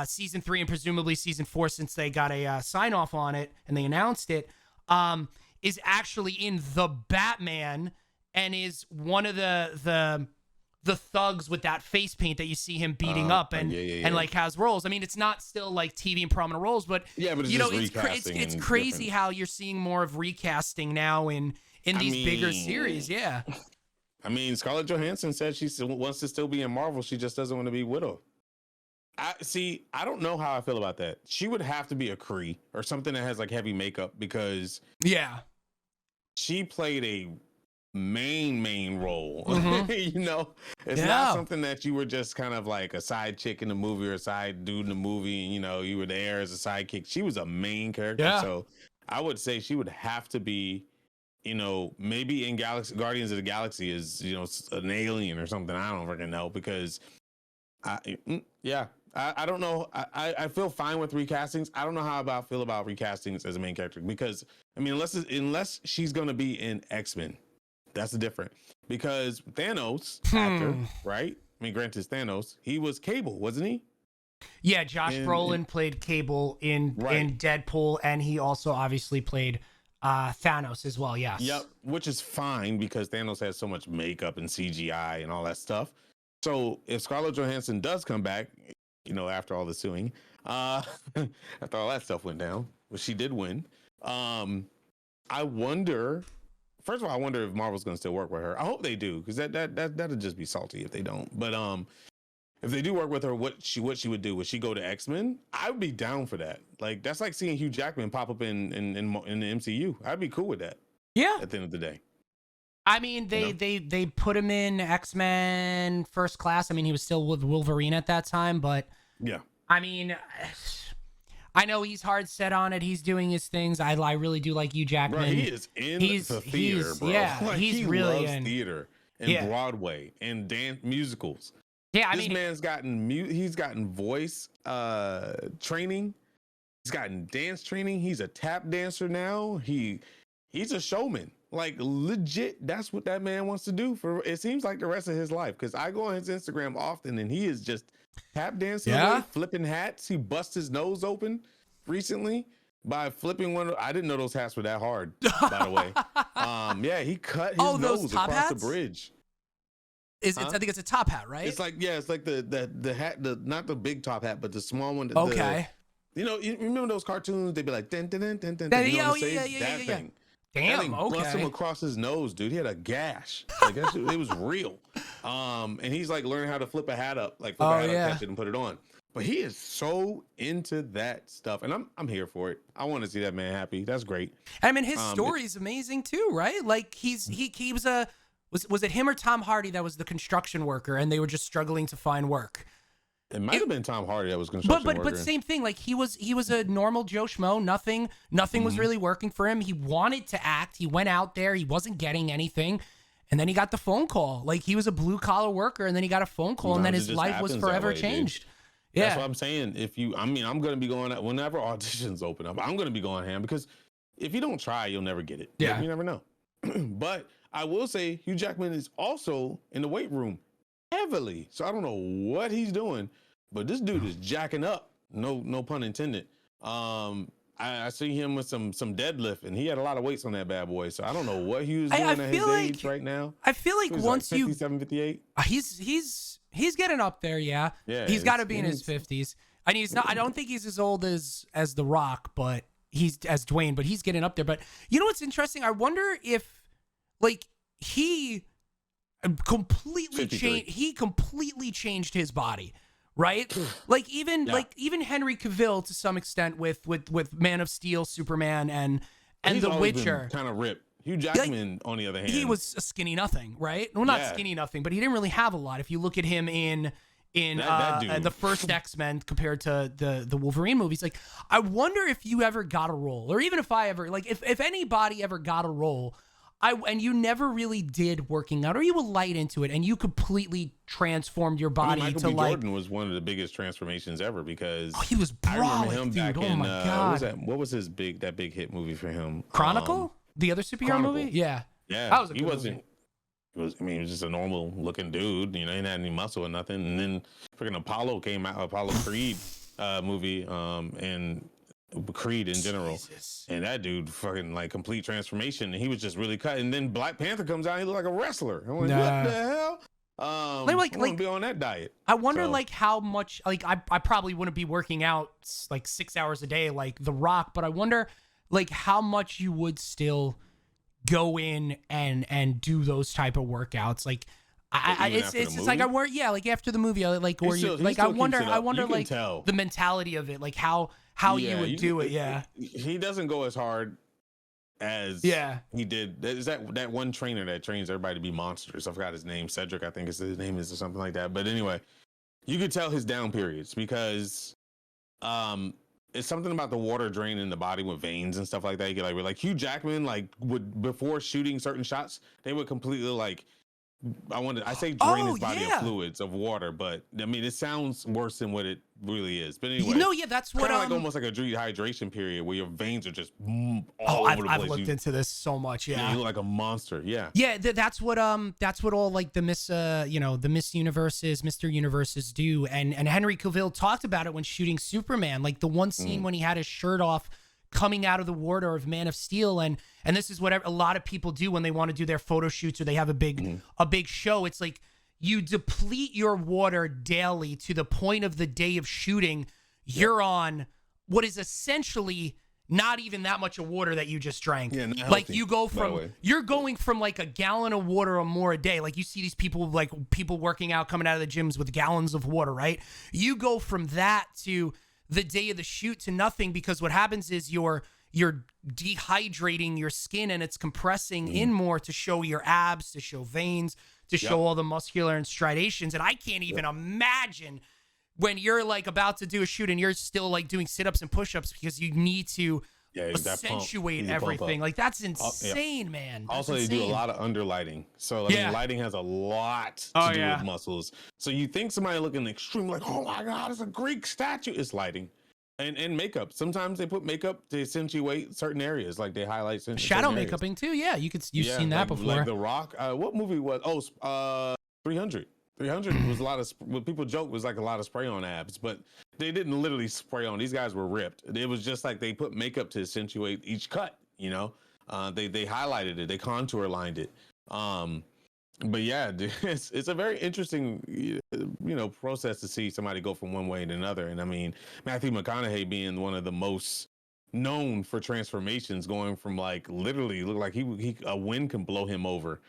season 3 and presumably season 4, since they got a sign off on it and they announced it, is actually in the Batman. And is one of the thugs with that face paint that you see him beating up and like has roles. I mean, it's not still like TV and prominent roles, but it's crazy how you're seeing more of recasting now in these bigger series. Yeah. I mean, Scarlett Johansson said she still wants to still be in Marvel. She just doesn't want to be Widow. I don't know how I feel about that. She would have to be a Kree or something that has like heavy makeup, because she played a main role. It's not something that you were just kind of like a side chick in the movie or a side dude in the movie, and you were there as a sidekick. She was a main character. So I would say she would have to be, maybe in Guardians of the Galaxy is, an alien or something. I don't freaking know, because I don't know. I feel fine with recastings. I don't know how I feel about recastings as a main character, because unless she's going to be in X-Men. That's different, because Thanos actor, right? I mean, granted, Thanos, he was Cable, wasn't he? Yeah, Josh Brolin played Cable in Deadpool, and he also obviously played Thanos as well. Yes. Yep, which is fine because Thanos has so much makeup and CGI and all that stuff. So if Scarlett Johansson does come back, after all the suing, after all that stuff went down, which she did win, I wonder. First of all, I wonder if Marvel's going to still work with her. I hope they do, because that'd just be salty if they don't. But if they do work with her, what she would do? Would she go to X-Men? I would be down for that. Like, that's like seeing Hugh Jackman pop up in the MCU. I'd be cool with that. Yeah. At the end of the day. I mean, they put him in X-Men First Class. I mean, he was still with Wolverine at that time, but yeah. I mean, I know he's hard set on it. He's doing his things. I really do like Hugh Jackman. Bro, he is in the theater, bro. Yeah, like, he really loves theater and Broadway and dance musicals. Yeah, this man's gotten voice training. He's gotten dance training. He's a tap dancer now. He's a showman. Like, legit, that's what that man wants to do for, it seems like, the rest of his life. Because I go on his Instagram often, and he is just tap dancing, flipping hats. He bust his nose open recently by flipping one. I didn't know those hats were that hard, by the way. He cut his nose across the bridge. I think it's a top hat, right? It's like the hat, not the big top hat, but the small one. You remember those cartoons? They'd be like dun, dun, dun, dun, dun, that thing. Damn, that thing bust him across his nose, dude. He had a gash. Like, that shit, it was real. And he's like learning how to flip a hat up, like flip a hat up, catch it, and put it on. But he is so into that stuff, and I'm here for it. I want to see that man happy. That's great. I mean, his story is amazing too, right? Like he was it him or Tom Hardy that was the construction worker, and they were just struggling to find work. It might have been Tom Hardy that was construction worker. But same thing. Like he was a normal Joe Schmo. Nothing was really working for him. He wanted to act. He went out there. He wasn't getting anything, and then he got the phone call. Like, he was a blue collar worker, and then he got a phone call, and then his life was forever changed. Yeah, that's what I'm saying. I'm going to be going whenever auditions open up. I'm going to be going ham, because if you don't try, you'll never get it. Yeah, you never know. But I will say Hugh Jackman is also in the weight room heavily. So I don't know what he's doing, but this dude is jacking up. No pun intended. I see him with some deadlift, and he had a lot of weights on that bad boy. So I don't know what he was doing at his age right now. I feel like once 57, 58. He's getting up there. Yeah. He's got to be in his 50s. And he's not. I don't think he's as old as The Rock, but he's as Dwayne. But he's getting up there. But you know what's interesting? I wonder if, like, completely 53. changed. He completely changed his body, right? Like even Henry Cavill to some extent with Man of Steel, Superman, and He's The always Witcher. kind of ripped. Hugh Jackman, on the other hand, He was a skinny nothing, right? Well, not Yeah. skinny nothing, but he didn't really have a lot. If you look at him in that dude. the first X-Men compared to the Wolverine movies, like I wonder if you ever got a role, or even if I ever, like if anybody ever got a role, and you never really did working out, or you were light into it and you completely transformed your body Michael to B. like Jordan was one of the biggest transformations ever because he was I remember brolic, him dude. back Oh in my god. what was his big hit movie for him? Chronicle? The other superhero Chronicle. movie? Yeah. Yeah, That was a he good wasn't. movie. He was just a normal looking dude. You know, he didn't have any muscle or nothing. And then freaking Apollo came out, Apollo Creed movie, and Creed in general. Jesus. And that dude fucking like complete transformation. And he was just really cut. And then Black Panther comes out, he looked like a wrestler. I'm like, Nah. what the hell? I want to be on that diet. I wonder So- like how much like I probably wouldn't be working out like 6 hours a day like The Rock, but I wonder like how much you would still go in and do those type of workouts. Like Even it's after the just like I movie? work like after the movie like or He you still- he like still I keeps wonder it up. You can like tell. the mentality of it, like how you would do it. Yeah. He doesn't go as hard as he did. Is that one trainer that trains everybody to be monsters? I forgot his name. Cedric, I think his name is, or something like that. But anyway, you could tell his down periods because it's something about the water drain in the body with veins and stuff like that. You get like Hugh Jackman, like would before shooting certain shots, they would completely like I say drain his body of fluids of water, but I mean it sounds worse than what it really is. But anyway, that's what like almost like a dehydration period where your veins are just all over the place. I've looked into this so much. Yeah, you look like a monster. Yeah. Yeah, that's what all like the the Miss Universes, Mr. Universes do, and Henry Cavill talked about it when shooting Superman, like the one scene when he had his shirt off coming out of the water of Man of Steel, and this is what a lot of people do when they want to do their photo shoots or they have a big show. It's like you deplete your water daily to the point of the day of shooting. You're on what is essentially not even that much of water that you just drank. Yeah, not like healthy, you go from you're going from like a gallon of water or more a day. Like you see these people working out coming out of the gyms with gallons of water, right? You go from that to the day of the shoot to nothing, because what happens is you're dehydrating your skin and it's compressing in more to show your abs, to show veins, to show all the muscular and striations. And I can't even imagine when you're like about to do a shoot and you're still like doing sit-ups and push-ups because you need to accentuate everything. Like that's insane, man. That's also, insane. they do a lot of underlighting. So I mean, lighting has a lot to do with muscles. So you think somebody looking extreme, like, oh my God, it's a Greek statue. It's lighting. And makeup. Sometimes they put makeup to accentuate certain areas, like they highlight shadow makeuping too. Yeah, you've seen that before. Like The Rock. What movie was? 300. 300 was a lot of what people joke was like a lot of spray on abs, but they didn't literally spray on. These guys were ripped. It was just like they put makeup to accentuate each cut. You know, they highlighted it, they contour lined it. But yeah, it's a very interesting, process to see somebody go from one way to another. And I mean, Matthew McConaughey being one of the most known for transformations, going from like literally look like he a wind can blow him over.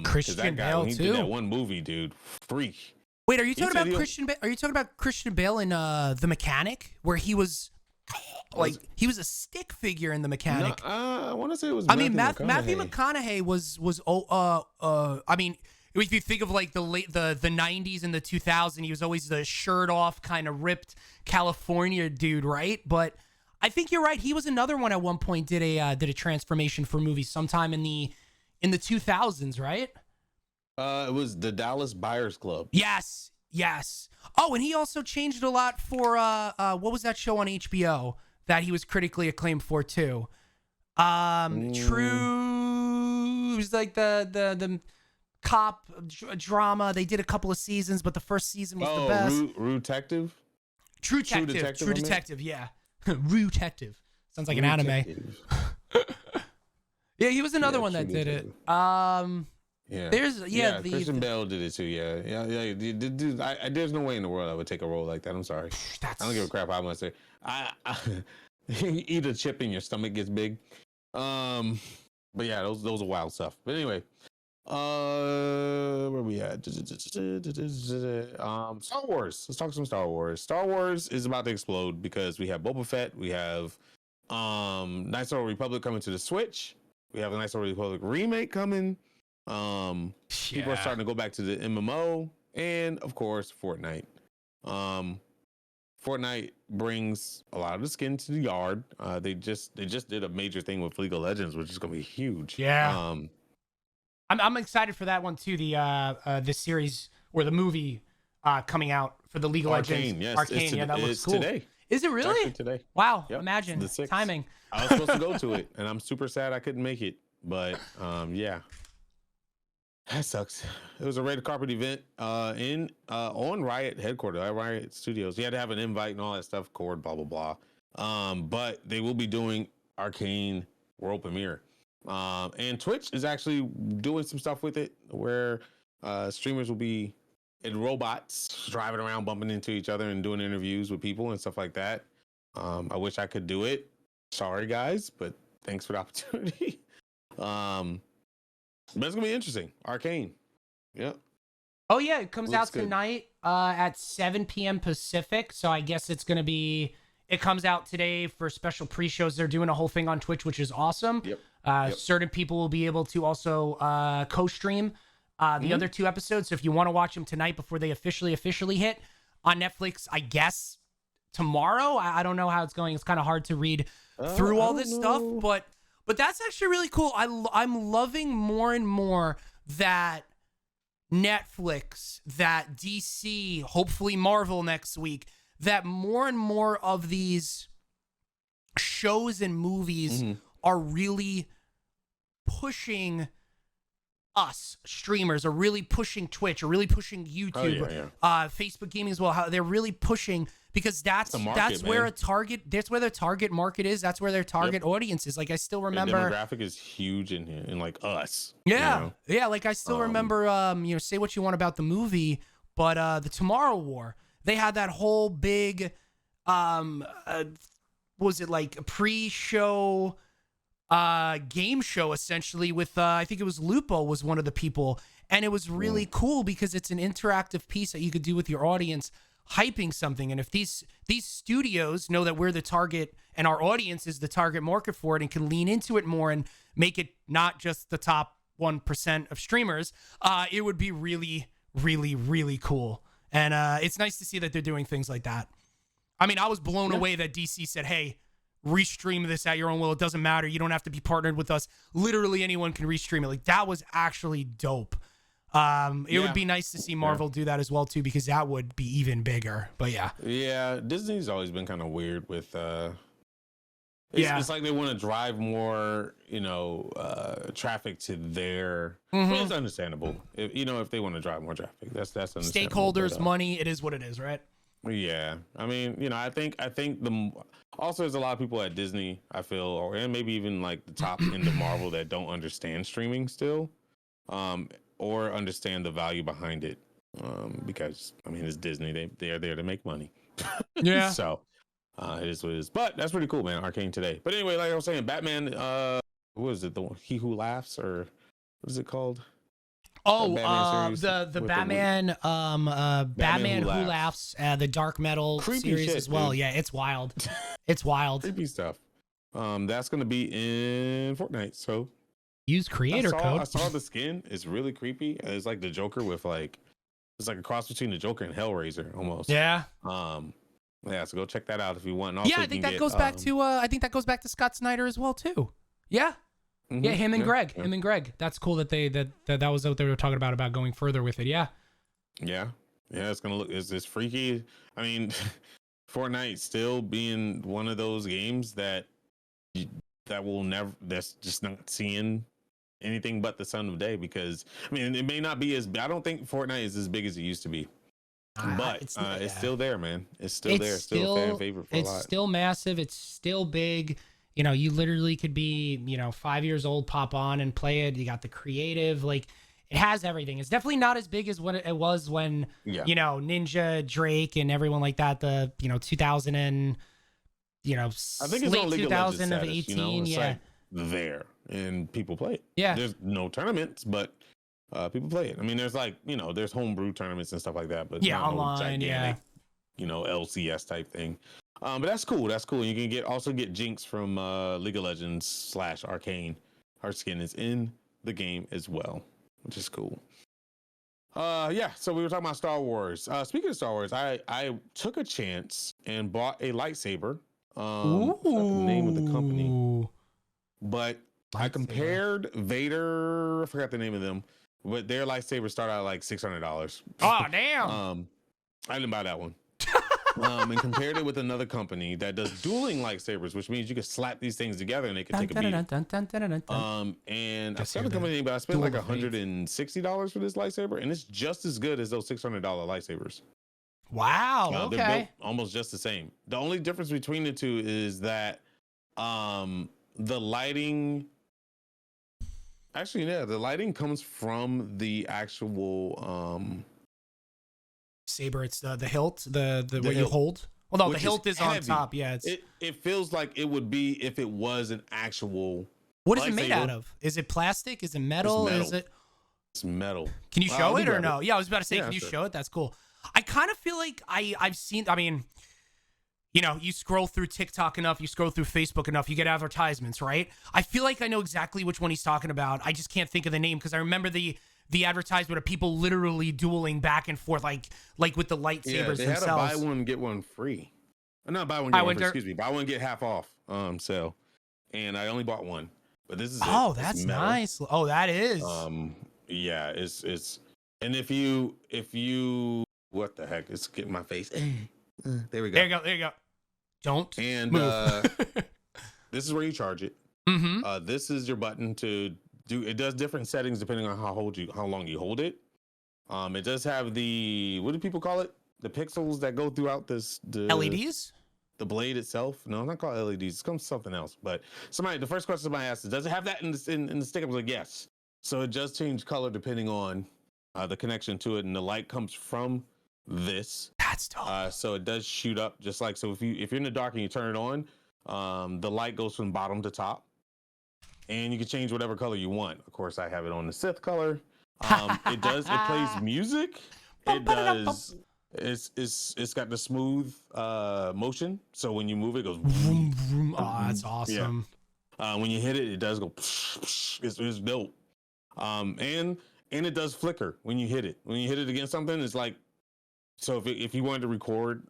Christian Bale he too. did that one movie, dude, freak. Wait, are you talking about Christian Bale? Are you talking about Christian Bale in The Mechanic, where he was like he was a stick figure in The Mechanic? No, I want to say it was. Matthew McConaughey was I mean, if you think of like the 90s and the 2000s, he was always the shirt off kind of ripped California dude, right? But I think you're right. He was another one at one point did a transformation for movies sometime in the 2000s, right? It was the Dallas Buyers Club. Yes. Oh, and he also changed a lot for what was that show on HBO that he was critically acclaimed for too? True. It was like the cop drama. They did a couple of seasons, but the first season was the best. True Detective. Yeah. Rue Detective. Sounds like an anime. Yeah, he was another one that did it. Yeah. The Christian Bale did it too. Yeah. Dude, there's no way in the world I would take a role like that. I'm sorry. I don't give a crap how much say. Eat a chip and your stomach gets big. But yeah, those are wild stuff. But anyway, Where we at? Star Wars. Let's talk some Star Wars. Star Wars is about to explode because we have Boba Fett. We have Knights of the Republic coming to the Switch. We have a Knights of the Republic remake coming. People are starting to go back to the MMO, and of course, Fortnite. Fortnite brings a lot of the skin to the yard. They just did a major thing with League of Legends, which is going to be huge. Yeah. I'm excited for that one too. The series or the movie coming out for the League of Legends. Yes, Arcane, yeah, that looks cool. Today. Is it really? Today. Wow, Yep. imagine The 6th. timing. I was supposed to go to it, and I'm super sad I couldn't make it. But yeah, that sucks. It was a red carpet event on Riot headquarters, at Riot Studios. You had to have an invite and all that stuff, cord, blah blah blah. But they will be doing Arcane world premiere. And Twitch is actually doing some stuff with it where streamers will be in robots driving around, bumping into each other and doing interviews with people and stuff like that. I wish I could do it. Sorry guys, but thanks for the opportunity. But it's gonna be interesting. Arcane. Yep. Oh yeah, it comes out Looks good. tonight at 7 p.m. Pacific. So I guess it's gonna be. It comes out today for special pre-shows. They're doing a whole thing on Twitch, which is awesome. Yep. Certain people will be able to also co-stream the other 2 episodes. So if you want to watch them tonight before they officially hit on Netflix, I guess tomorrow. I don't know how it's going. It's kind of hard to read through all this stuff, but that's actually really cool. I'm loving more and more that Netflix, that DC, hopefully Marvel next week, that more and more of these shows and movies are really pushing us streamers, are really pushing Twitch, are really pushing YouTube, Facebook gaming as well. How they're really pushing, because that's where the target market is. That's where their target audience is. Like I still remember, the demographic is huge in here, and like us. Yeah, you know? yeah. Like I still remember. Say what you want about the movie, but the Tomorrow War, they had that whole big, was it like a pre-show game show essentially with I think it was Lupo was one of the people, and it was really cool because it's an interactive piece that you could do with your audience, hyping something. And if these studios know that we're the target and our audience is the target market for it and can lean into it more and make it not just the top 1% of streamers, it would be really, really, really cool. And it's nice to see that they're doing things like that. I mean, I was blown away that DC said, hey, restream this at your own will. It doesn't matter. You don't have to be partnered with us. Literally anyone can restream it. Like, that was actually dope. It would be nice to see Marvel do that as well too, because that would be even bigger. But yeah, Disney's always been kind of weird with it's like they want to drive more traffic to their it's understandable if they want to drive more traffic. That's understandable. Stakeholders, money, it is what it is, right? Yeah, I mean, I think also there's a lot of people at Disney, I feel, and maybe even like the top end of Marvel that don't understand streaming still, or understand the value behind it, because I mean it's Disney, they are there to make money. Yeah. So it is what it is, but that's pretty cool, man. Arcane today, but anyway, like I was saying, Batman. What is it? The one, He Who Laughs, or what is it called? Oh, the Batman, Batman Who Laughs, the Dark Metal Creepy series shit, as well. dude. Yeah, it's wild. It's wild. Creepy stuff. That's gonna be in Fortnite. So use creator code. I saw the skin. It's really creepy. It's like the Joker with it's like a cross between the Joker and Hellraiser almost. Yeah. Yeah. So go check that out if you want. And also I think that goes back to. I think that goes back to Scott Snyder as well too. Yeah. Yeah, him and Greg. Him and Greg. That's cool that that was what they were talking about going further with it. Yeah. Yeah. It's gonna look. Is this freaky? I mean, Fortnite still being one of those games that will never. That's just not seeing anything but the sun of day, because I mean it may not be as. I don't think Fortnite is as big as it used to be. But it's still there, man. It's still there. Still a fan favorite for a lot. It's still massive. It's still big. You literally could be, 5 years old, pop on and play it. You got the creative, like it has everything. It's definitely not as big as what it was when, Ninja, Drake, and everyone like that. The 2000 and I think it's late on League 2018. It's like there and people play it. Yeah, there's no tournaments, but people play it. I mean, there's like, there's homebrew tournaments and stuff like that, but Yeah, not no online, gigantic, LCS type thing. But that's cool. That's cool. You can also get Jinx from League of Legends / Arcane. Her skin is in the game as well, which is cool. Yeah. So we were talking about Star Wars. Speaking of Star Wars, I took a chance and bought a lightsaber. I forgot the name of the company, but I compared Vader. I forgot the name of them, but their lightsabers start out like $600. Oh damn! I didn't buy that one. And compared it with another company that does dueling lightsabers, which means you can slap these things together and they can take a beating. And I forgot the company name, but I spent like $160 for this lightsaber, and it's just as good as those $600 lightsabers. Wow. Okay. They're built almost just the same. The only difference between the two is that the lighting. Actually, yeah, the lighting comes from the actual saber. It's the hilt, the what hilt, you hold. Well, no, the hilt is heavy. on top. Yeah, it feels like it would be if it was an actual. What is it made out of? Is it plastic? Is it metal? Is it? It's metal. Can you show it or no? Yeah, I was about to say, yeah, can you show it? That's cool. I kind of feel like I've seen. I mean, you scroll through TikTok enough, you scroll through Facebook enough, you get advertisements, right? I feel like I know exactly which one he's talking about. I just can't think of the name because I remember the advertisement of people literally dueling back and forth, like with the lightsabers they themselves. Had a buy one get one free. Not buy one get one free. Excuse me, buy one get half off. Sale, and I only bought one. But this is that's nice. Oh, that is. Yeah, it's and if you what the heck? It's getting my face. There we go. There you go. Don't and move. This is where you charge it. Mm-hmm. This is your button to do. It does different settings depending on how long you hold it. It does have the, what do people call it? The pixels that go throughout the LEDs. The blade itself. No, it's not called LEDs. It's called something else. But the first question somebody asked is, does it have that in the stick? I was like, yes. So it does change color depending on the connection to it, and the light comes from this. That's dope. So it does shoot up just like, so if you're in the dark and you turn it on, the light goes from bottom to top, and you can change whatever color you want. Of course, I have it on the Sith color. It plays music. It does. It's got the smooth motion, so when you move it goes vroom, vroom. Oh, that's awesome. Yeah. When you hit it, it does go psh, psh. It's dope. And it does flicker when you hit it. When you hit it against something, it's like, so if you wanted to record,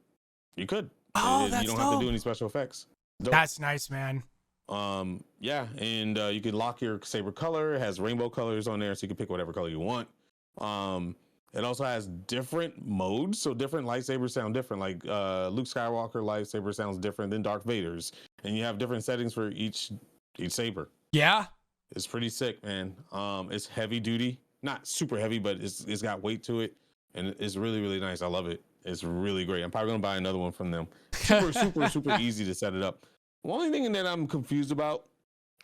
you could. Oh, that's you don't dope. have to do any special effects. Dope. That's nice, man. Yeah, and you can lock your saber color. It has rainbow colors on there, so you can pick whatever color you want. It also has different modes, so different lightsabers sound different. Like Luke Skywalker lightsaber sounds different than Darth Vader's, and you have different settings for each saber. Yeah, it's pretty sick, man. It's heavy duty, not super heavy, but it's got weight to it, and it's really, really nice. I love it. It's really great. I'm probably gonna buy another one from them. Super easy to set it up. The only thing that I'm confused about,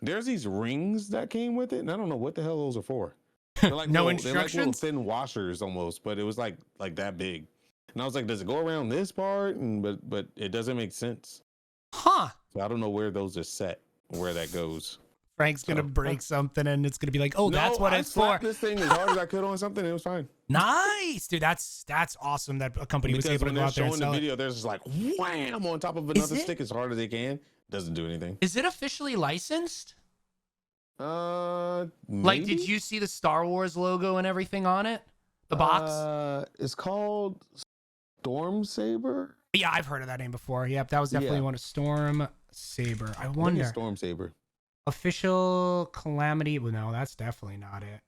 there's these rings that came with it, and I don't know what the hell those are for. They're like no instructions. They're like little thin washers almost, but it was like that big. And I was like, does it go around this part? And but it doesn't make sense. Huh. So I don't know where those are set, where that goes. Frank's gonna break something, and it's gonna be like, oh, that's what it's for. This thing as hard as I could on something, it was fine. Nice, dude. That's awesome that a company was able to go out there and sell it. Showing the video, there's just like wham on top of another stick as hard as they can. Doesn't do anything. Is it officially licensed? Maybe? Like, did you see the Star Wars logo and everything on it? The box? It's called Storm Saber. Yeah, I've heard of that name before. Yep, that was definitely one of Storm Saber. I wonder. Storm Saber. Official Calamity. Well, no, that's definitely not it.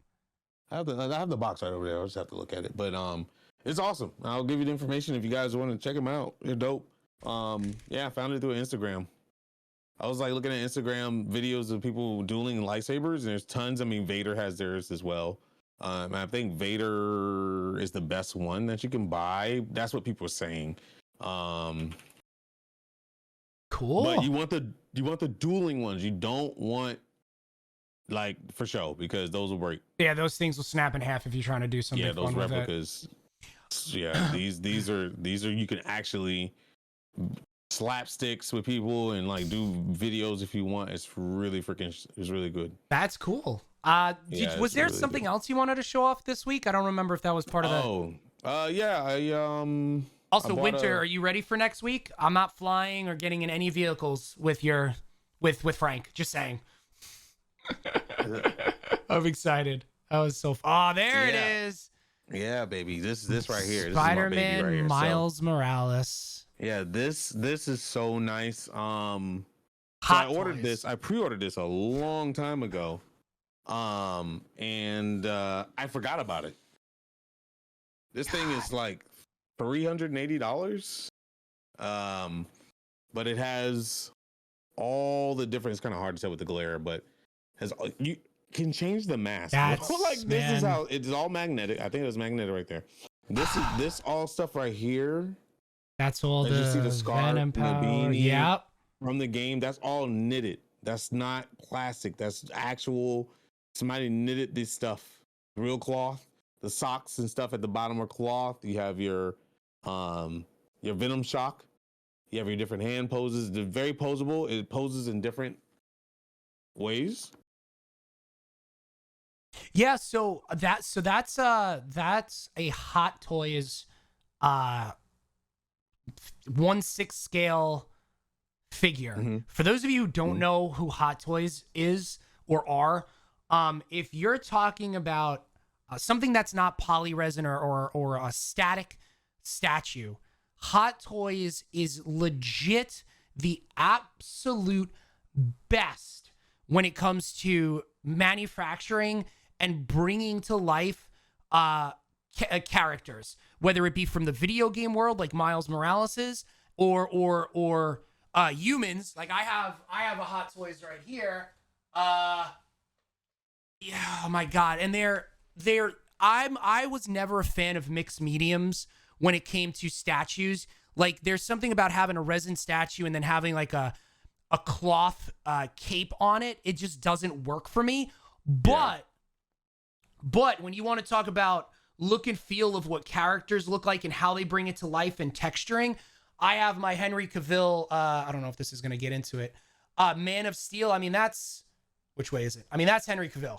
I have the box right over there. I'll just have to look at it. But it's awesome. I'll give you the information if you guys want to check them out. They're dope. Yeah, I found it through Instagram. I was like looking at Instagram videos of people dueling lightsabers, and there's tons. I mean, Vader has theirs as well. I think Vader is the best one that you can buy. That's what people are saying. Cool. But you want the dueling ones. You don't want like for show, because those will break. Yeah, those things will snap in half if you're trying to do something. Yeah, those fun replicas. Yeah, these are you can actually slapsticks with people and like do videos if you want. It's really good. That's cool. Yeah, Was it's there really something good. else you wanted to show off this week? I don't remember if that was part of the. Oh, yeah. I Also, bought Winter, a. are you ready for next week? I'm not flying or getting in any vehicles with with Frank. Just saying. I'm excited. That was so. Oh, there it Yeah, is. yeah, baby. This right here. This is my baby Spider-Man right here. So Miles Morales. yeah, this is so nice. So I Hot ordered Toys. this. I pre-ordered this a long time ago. And I forgot about it. This thing is like $380. But it has all the different. It's kind of hard to say with the glare, but has you can change the mask, bro. Like That's this is man. how it's all magnetic. I think it was magnetic right there. This all stuff right here. That's all As you see the the scarf Venom and the power. beanie Yep. from the game, that's all knitted. That's not plastic. That's actual. Somebody knitted this stuff, real cloth. The socks and stuff at the bottom are cloth. You have your Venom shock. You have your different hand poses. They're very posable. It poses in different ways. Yeah, that's a Hot Toys 1/6 scale figure. Mm-hmm. For those of you who don't know who Hot Toys is or are, if you're talking about something that's not polyresin or a static statue, Hot Toys is legit the absolute best when it comes to manufacturing and bringing to life characters, whether it be from the video game world like Miles Morales's or humans. Like I have a Hot Toys right here. Yeah, oh my god. And I was never a fan of mixed mediums when it came to statues. Like there's something about having a resin statue and then having like a cloth cape on it. It just doesn't work for me. But when you want to talk about look and feel of what characters look like and how they bring it to life and texturing, I have my Henry Cavill, I don't know if this is going to get into it, Man of Steel. I mean, which way is it? I mean, that's Henry Cavill.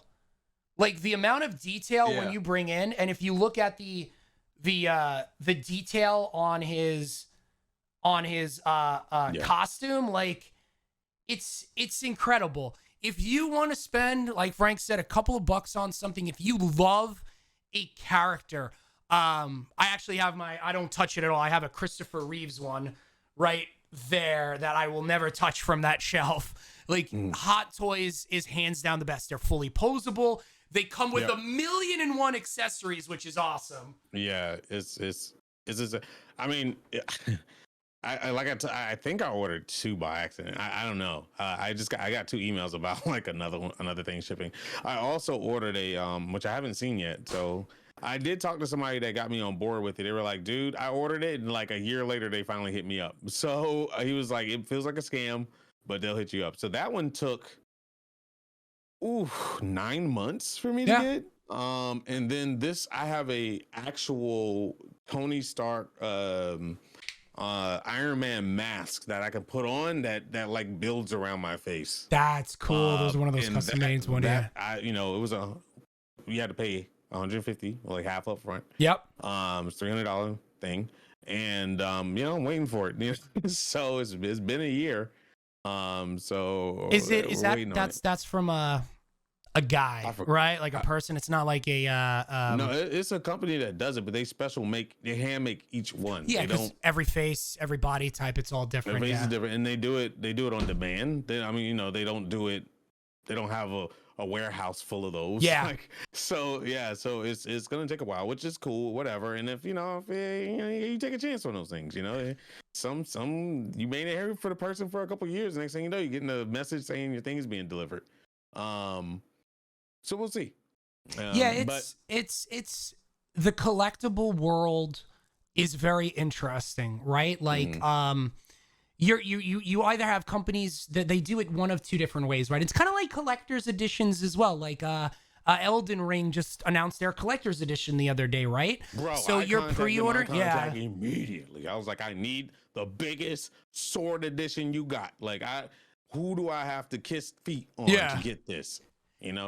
Like the amount of detail when you bring in, and if you look at the detail on his costume, like it's incredible. If you want to spend, like Frank said, a couple of bucks on something, if you love a character, I actually have I don't touch it at all. I have a Christopher Reeves one right there that I will never touch from that shelf. Like Hot Toys is hands down the best. They're fully posable. They come with 1,000,001 accessories, which is awesome. Yeah, it's I mean, I think I ordered two by accident. I don't know. I got two emails about like another thing shipping. I also ordered a which I haven't seen yet. So I did talk to somebody that got me on board with it. They were like, dude, I ordered it, and like a year later they finally hit me up. So he was like, it feels like a scam, but they'll hit you up. So that one took 9 months for me to get. And then this, I have a actual Tony Stark Iron Man mask that I can put on that like builds around my face. That's cool. Those are one of those custom made ones. Yeah. It was you had to pay $150, like half up front. Yep. It's $300 thing, and I'm waiting for it. So it's been a year. So that's from a guy, right? Like a person. It's not like a no, it's a company that does it, but they hand make each one. Yeah, because every face, every body type, it's all different. Every face is different, and they do it on demand. They don't do it. They don't have a warehouse full of those. Yeah. So it's gonna take a while, which is cool, whatever. And if you take a chance on those things, some you may not hear for the person for a couple of years. Next thing you know, you're getting a message saying your thing is being delivered. So we'll see. It's the collectible world is very interesting, right? Like, you either have companies that they do it one of two different ways, right? It's kind of like collector's editions as well. Like, Elden Ring just announced their collector's edition the other day, right? Bro, so you're pre-ordered, immediately. I was like, I need the biggest sword edition you got. Like, who do I have to kiss feet on to get this?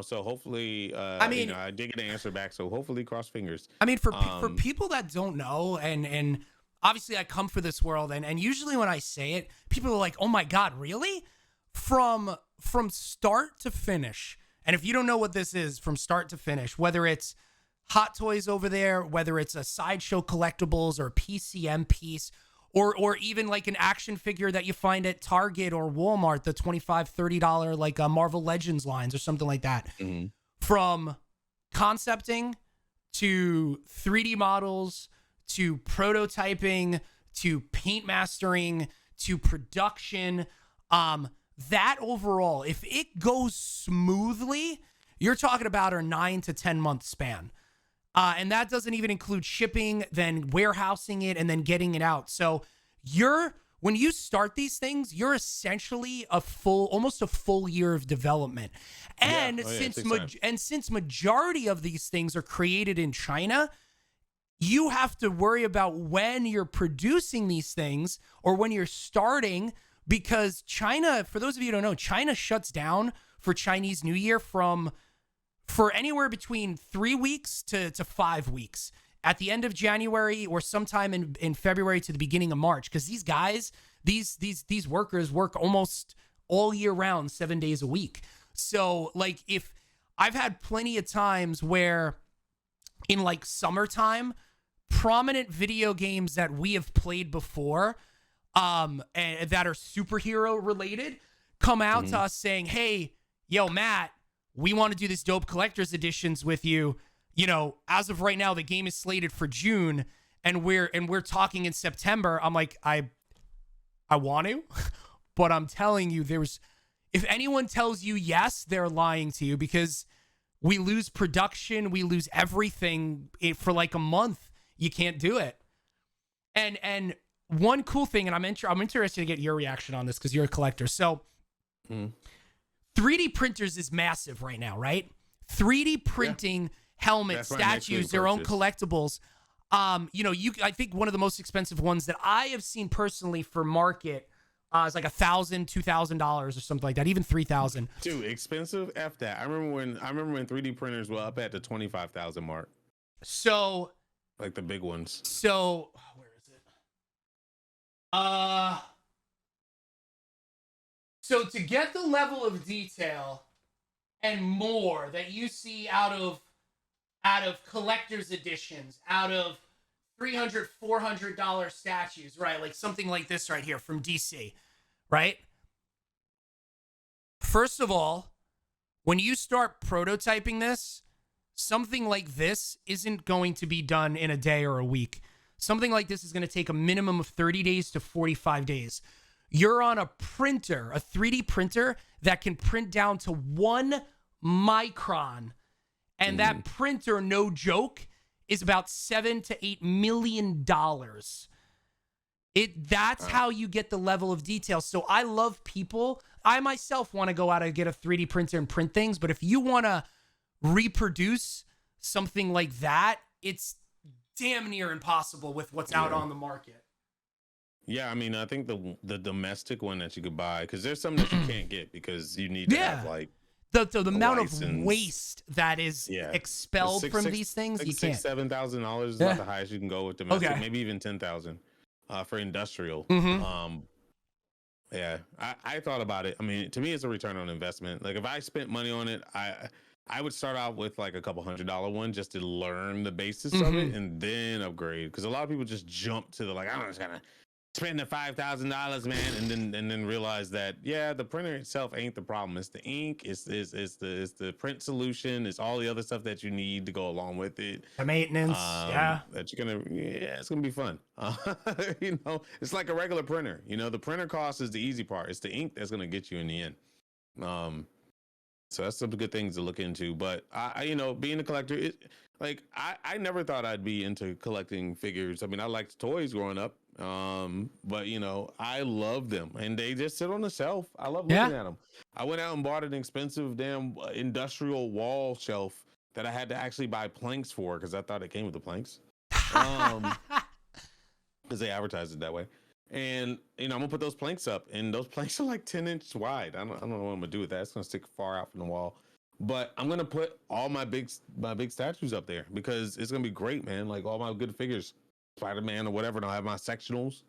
So hopefully, I mean, I did get an answer back. So hopefully, cross fingers. I mean, for people that don't know, and obviously I come for this world, and usually when I say it, people are like, "Oh my God, really?" From start to finish, and if you don't know what this is, from start to finish, whether it's Hot Toys over there, whether it's a Sideshow Collectibles or a PCM piece, or even like an action figure that you find at Target or Walmart, the $25-$30 like Marvel Legends lines or something like that, from concepting to 3D models, to prototyping, to paint mastering, to production, that overall, if it goes smoothly, you're talking about a 9 to 10 month span. And that doesn't even include shipping, then warehousing it, and then getting it out. So when you start these things, you're essentially almost a full year of development. And since majority of these things are created in China, you have to worry about when you're producing these things or when you're starting, because China, for those of you who don't know, China shuts down for Chinese New Year for anywhere between 3 weeks to 5 weeks at the end of January or sometime in February to the beginning of March. Because these guys, these workers work almost all year round, 7 days a week. So like, if I've had plenty of times where in like summertime, prominent video games that we have played before, and that are superhero related, come out to us saying, "Hey, yo, Matt, we want to do this dope collector's editions with you. As of right now, the game is slated for June, and we're talking in September." I'm like, I want to, but I'm telling you, if anyone tells you yes, they're lying to you, because we lose production, we lose everything for like a month. You can't do it. And one cool thing, and I'm interested to get your reaction on this because you're a collector. So 3D printers is massive right now, right? 3D printing helmets, statues, their own collectibles. I think one of the most expensive ones that I have seen personally for market is like $1,000, $2,000 or something like that, even $3,000. Dude, expensive? F that. I remember when 3D printers were up at the 25,000 mark. So, like the big ones. So, where is it? So to get the level of detail and more that you see out of collector's editions, out of $300, $400 statues, right? Like something like this right here from DC, right? First of all, when you start prototyping this, something like this isn't going to be done in a day or a week. Something like this is going to take a minimum of 30 days to 45 days. You're on a printer, a 3D printer that can print down to 1 micron. And that printer, no joke, is about $7 to $8 million. That's how you get the level of detail. So I love people. I myself want to go out and get a 3D printer and print things. But if you want to reproduce something like that, it's damn near impossible with what's out on the market. Yeah, I mean, I think the domestic one that you could buy, because there's some that you can't get because you need to have like the amount of waste that is expelled from these things. You can't. $7,000 is about the highest you can go with domestic. Maybe even 10,000 for industrial. Yeah, I thought about it. I mean, to me, it's a return on investment. Like if I spent money on it, I would start out with like a couple $100 one just to learn the basis of it and then upgrade. Because a lot of people just jump to the I'm just gonna spend the $5,000, man, and then realize that the printer itself ain't the problem. It's the ink, it's the print solution, it's all the other stuff that you need to go along with it. The maintenance, that you're gonna, it's gonna be fun. It's like a regular printer. The printer cost is the easy part. It's the ink that's gonna get you in the end. So that's some good things to look into. But I being a collector, I never thought I'd be into collecting figures. I mean, I liked toys growing up. But I love them and they just sit on the shelf. I love looking at them. I went out and bought an expensive damn industrial wall shelf that I had to actually buy planks for because I thought it came with the planks. Because they advertised it that way. And I'm gonna put those planks up, and those planks are like 10 inches wide. I don't know what I'm gonna do with that. It's gonna stick far out from the wall. But I'm gonna put all my big statues up there because it's gonna be great, man. Like all my good figures, Spider-Man or whatever, and I'll have my sectionals.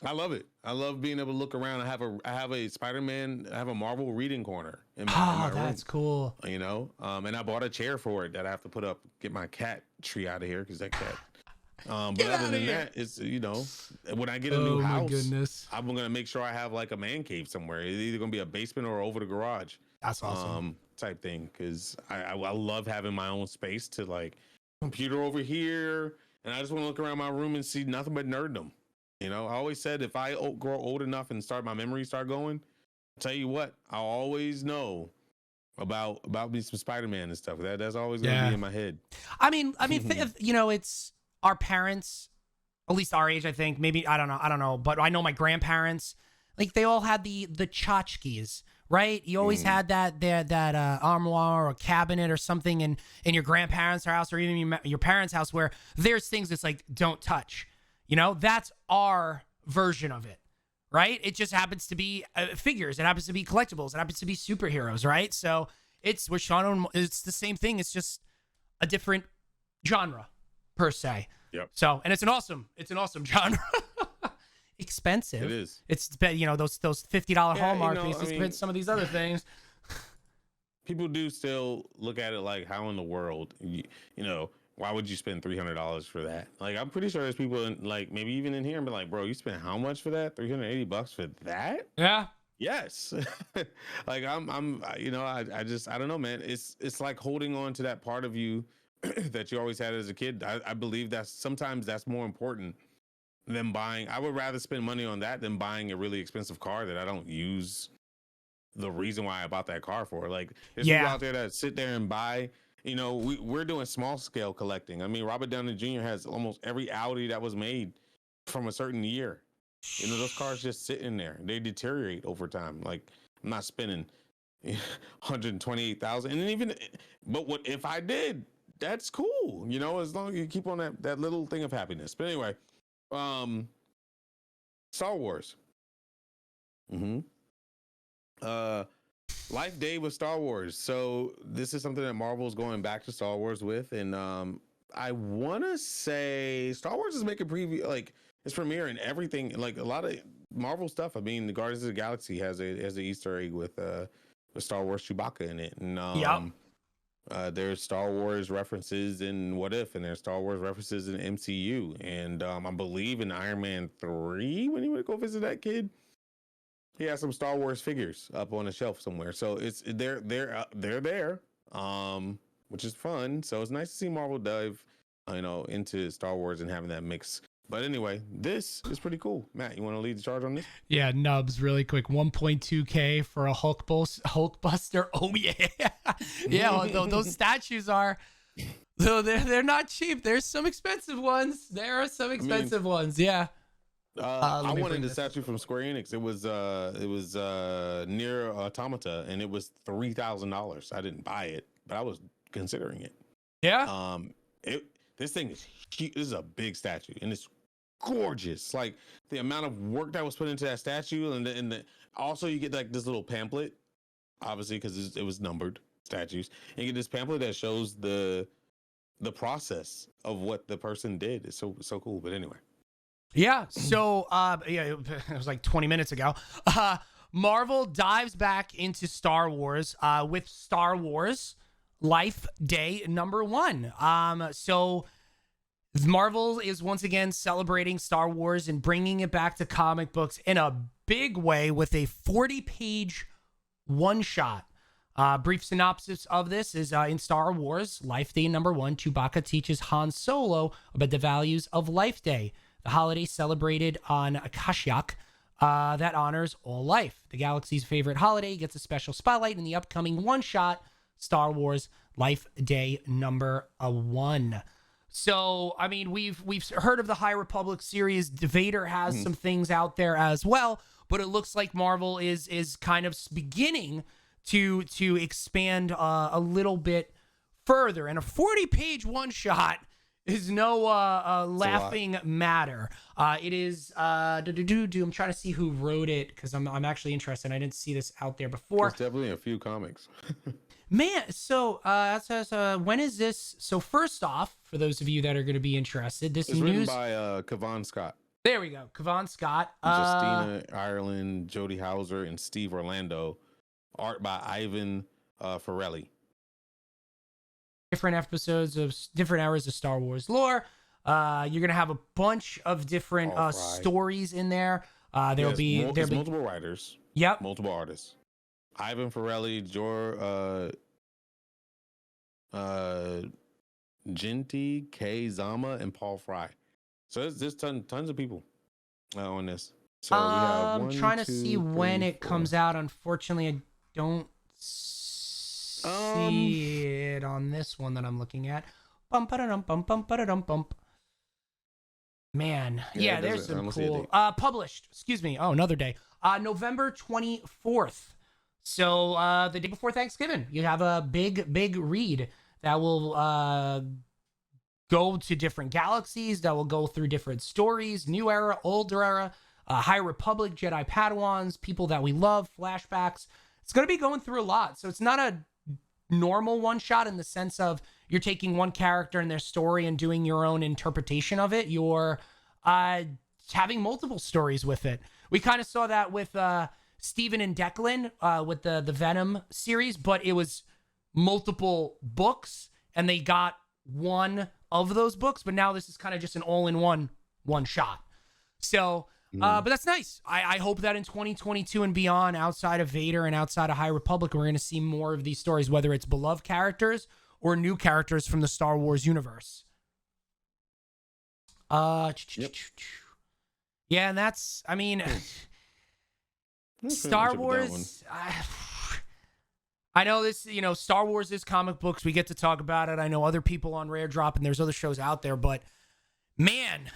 I love it. I love being able to look around. I have a Spider-Man, I have a Marvel reading corner in my room. That's cool. You know, and I bought a chair for it that I have to put up, get my cat tree out of here because that cat. But other than that, it's, you know, when I get a new house, I'm gonna make sure I have like a man cave somewhere. It's either gonna be a basement or over the garage. That's awesome. Type thing, because I love having my own space to like computer over here, and I just want to look around my room and see nothing but nerddom. You know, I always said if I grow old enough and my memories start going, I'll tell you what, I'll always know about me some Spider-Man and stuff. That's always gonna be in my head. I mean, you know, it's our parents, at least our age, I think. Maybe I don't know, but I know my grandparents, like they all had the tchotchkes, right? You always had that armoire or cabinet or something in your grandparents' house or even your parents' house where there's things that's like don't touch. You know, that's our version of it, right? It just happens to be figures. It happens to be collectibles. It happens to be superheroes, right? So it's the same thing. It's just a different genre per se. Yep. So, and it's an awesome genre. Expensive. It is. It's, you know, those $50 Hallmark pieces compared to some of these other things. People do still look at it like, how in the world, you know, why would you spend $300 for that? Like, I'm pretty sure there's people in, like, maybe even in here and be like, bro, you spent how much for that? $380 for that? Yeah. Yes. Like I'm, you know, I don't know, man. It's like holding on to that part of you that you always had as a kid. I believe sometimes that's more important than buying. I would rather spend money on that than buying a really expensive car that I don't use the reason why I bought that car for. Like there's people out there that sit there and buy, you know, we're doing small scale collecting. I mean, Robert Downey Jr. has almost every Audi that was made from a certain year. You know, those cars just sit in there. They deteriorate over time. Like I'm not spending 128,000. And then even, but what if I did? That's cool. You know, as long as you keep on that little thing of happiness. But anyway, Star Wars. Life Day with Star Wars. So this is something that Marvel's going back to Star Wars with, and I want to say Star Wars is making preview, like it's premiering everything, like a lot of Marvel stuff. I mean, the Guardians of the Galaxy has an Easter egg with Star Wars Chewbacca in it, and there's Star Wars references in What If, and there's Star Wars references in MCU, and I believe in Iron Man 3 when you went to go visit that kid. He has some Star Wars figures up on a shelf somewhere, so they're there, which is fun. So it's nice to see Marvel dive, you know, into Star Wars and having that mix. But anyway, this is pretty cool. Matt, you want to lead the charge on this? Yeah, Nubs, really quick. 1.2K for a Hulkbuster. Oh yeah, yeah. Those statues are. So they're not cheap. There's some expensive ones. There are some expensive ones. Yeah. I wanted the statue from Square Enix. It was near Automata, and it was $3,000. I didn't buy it, but I was considering it. Yeah. This thing is huge. This is a big statue, and it's gorgeous. Like the amount of work that was put into that statue, and also you get like this little pamphlet, obviously because it was numbered statues. And you get this pamphlet that shows the process of what the person did. It's so cool. But anyway. Yeah. So, it was like 20 minutes ago. Marvel dives back into Star Wars with Star Wars Life Day #1. So Marvel is once again celebrating Star Wars and bringing it back to comic books in a big way with a 40-page one-shot. Brief synopsis of this is in Star Wars Life Day #1, Chewbacca teaches Han Solo about the values of Life Day, the holiday celebrated on Kashyyyk that honors all life. The galaxy's favorite holiday gets a special spotlight in the upcoming one-shot Star Wars Life Day #1. So, I mean, we've heard of the High Republic series. Vader has some things out there as well, but it looks like Marvel is kind of beginning to expand a little bit further. And a 40-page one-shot is no laughing matter. It is I'm trying to see who wrote it because I'm actually interested. I didn't see this out there before. There's definitely a few comics. Man, so when is this? So first off, for those of you that are going to be interested, this It's written news. by Kevon Scott, There we go, Kevon Scott. Justina Ireland, Jody Hauser, and Steve Orlando. Art by Ivan Forelli. Different episodes of different eras of Star Wars lore. You're gonna have a bunch of different stories in there. There'll be multiple writers. Yep. Multiple artists. Ivan Forelli, Genty, Kay Zama, and Paul Fry. So there's tons of people on this. So we have I'm trying to see when it comes out. Unfortunately, I don't see it on this one that I'm looking at. Bump, ba-da-dum, bump, bump, ba-da-dum, bump. Man, yeah, there's some cool. Published, excuse me. Oh, another day. November 24th. So the day before Thanksgiving, you have a big read that will go to different galaxies, that will go through different stories, new era, older era, High Republic, Jedi Padawans, people that we love, flashbacks. It's going to be going through a lot. So it's not a normal one shot in the sense of you're taking one character and their story and doing your own interpretation of it. You're having multiple stories with it. We kind of saw that with Steven and Declan with the Venom series, but it was multiple books and they got one of those books, but now this is kind of just an all-in-one shot. So, but that's nice. I hope that in 2022 and beyond, outside of Vader and outside of High Republic, we're going to see more of these stories, whether it's beloved characters or new characters from the Star Wars universe. Yep. Yeah, and that's, I mean, Star Wars, I know this, Star Wars is comic books. We get to talk about it. I know other people on Rare Drop and there's other shows out there, but man,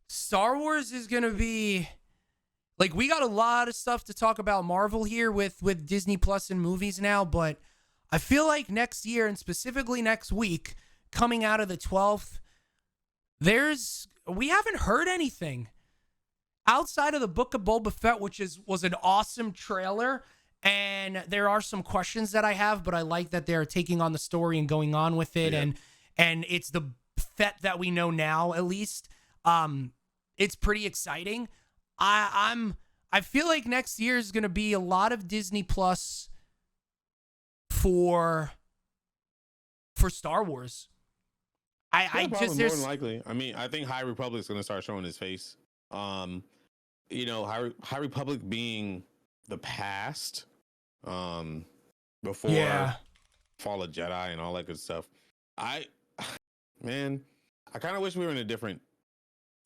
Star Wars is going to be, like, we got a lot of stuff to talk about Marvel here with Disney Plus and movies now, but I feel like next year, and specifically next week, coming out of the 12th, we haven't heard anything outside of the Book of Boba Fett, which was an awesome trailer. And there are some questions that I have, but I like that they're taking on the story and going on with it. Yeah. And it's the Fett that we know now, at least. It's pretty exciting. I feel like next year is going to be a lot of Disney Plus for Star Wars. There's more than likely. I mean, I think High Republic's going to start showing his face. High Republic being the past, before Fall of Jedi and all that good stuff. I kind of wish we were in a different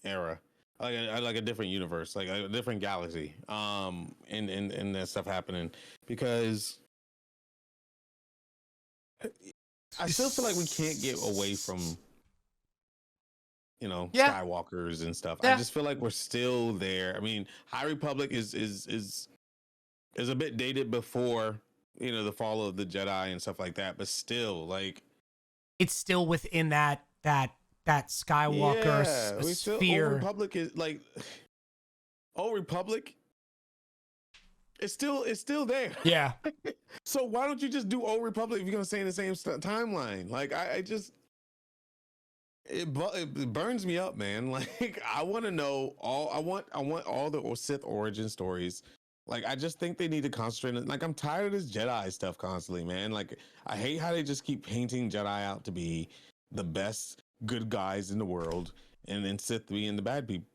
era, like a different universe, like a different galaxy, and that stuff happening, because I still feel like we can't get away from Skywalkers and stuff. I just feel like we're still there. I mean, High Republic is a bit dated before the fall of the Jedi and stuff like that, but still, like, it's still within that Skywalker sphere. Old Republic is like Old Republic. It's still there. Yeah. So why don't you just do Old Republic if you're gonna stay in the same timeline? Like, it burns me up, man. Like, I want to know all. I want all the Sith origin stories. Like, I just think they need to concentrate on, like, I'm tired of this Jedi stuff constantly, man. Like, I hate how they just keep painting Jedi out to be the best good guys in the world, and then Sith being the bad people.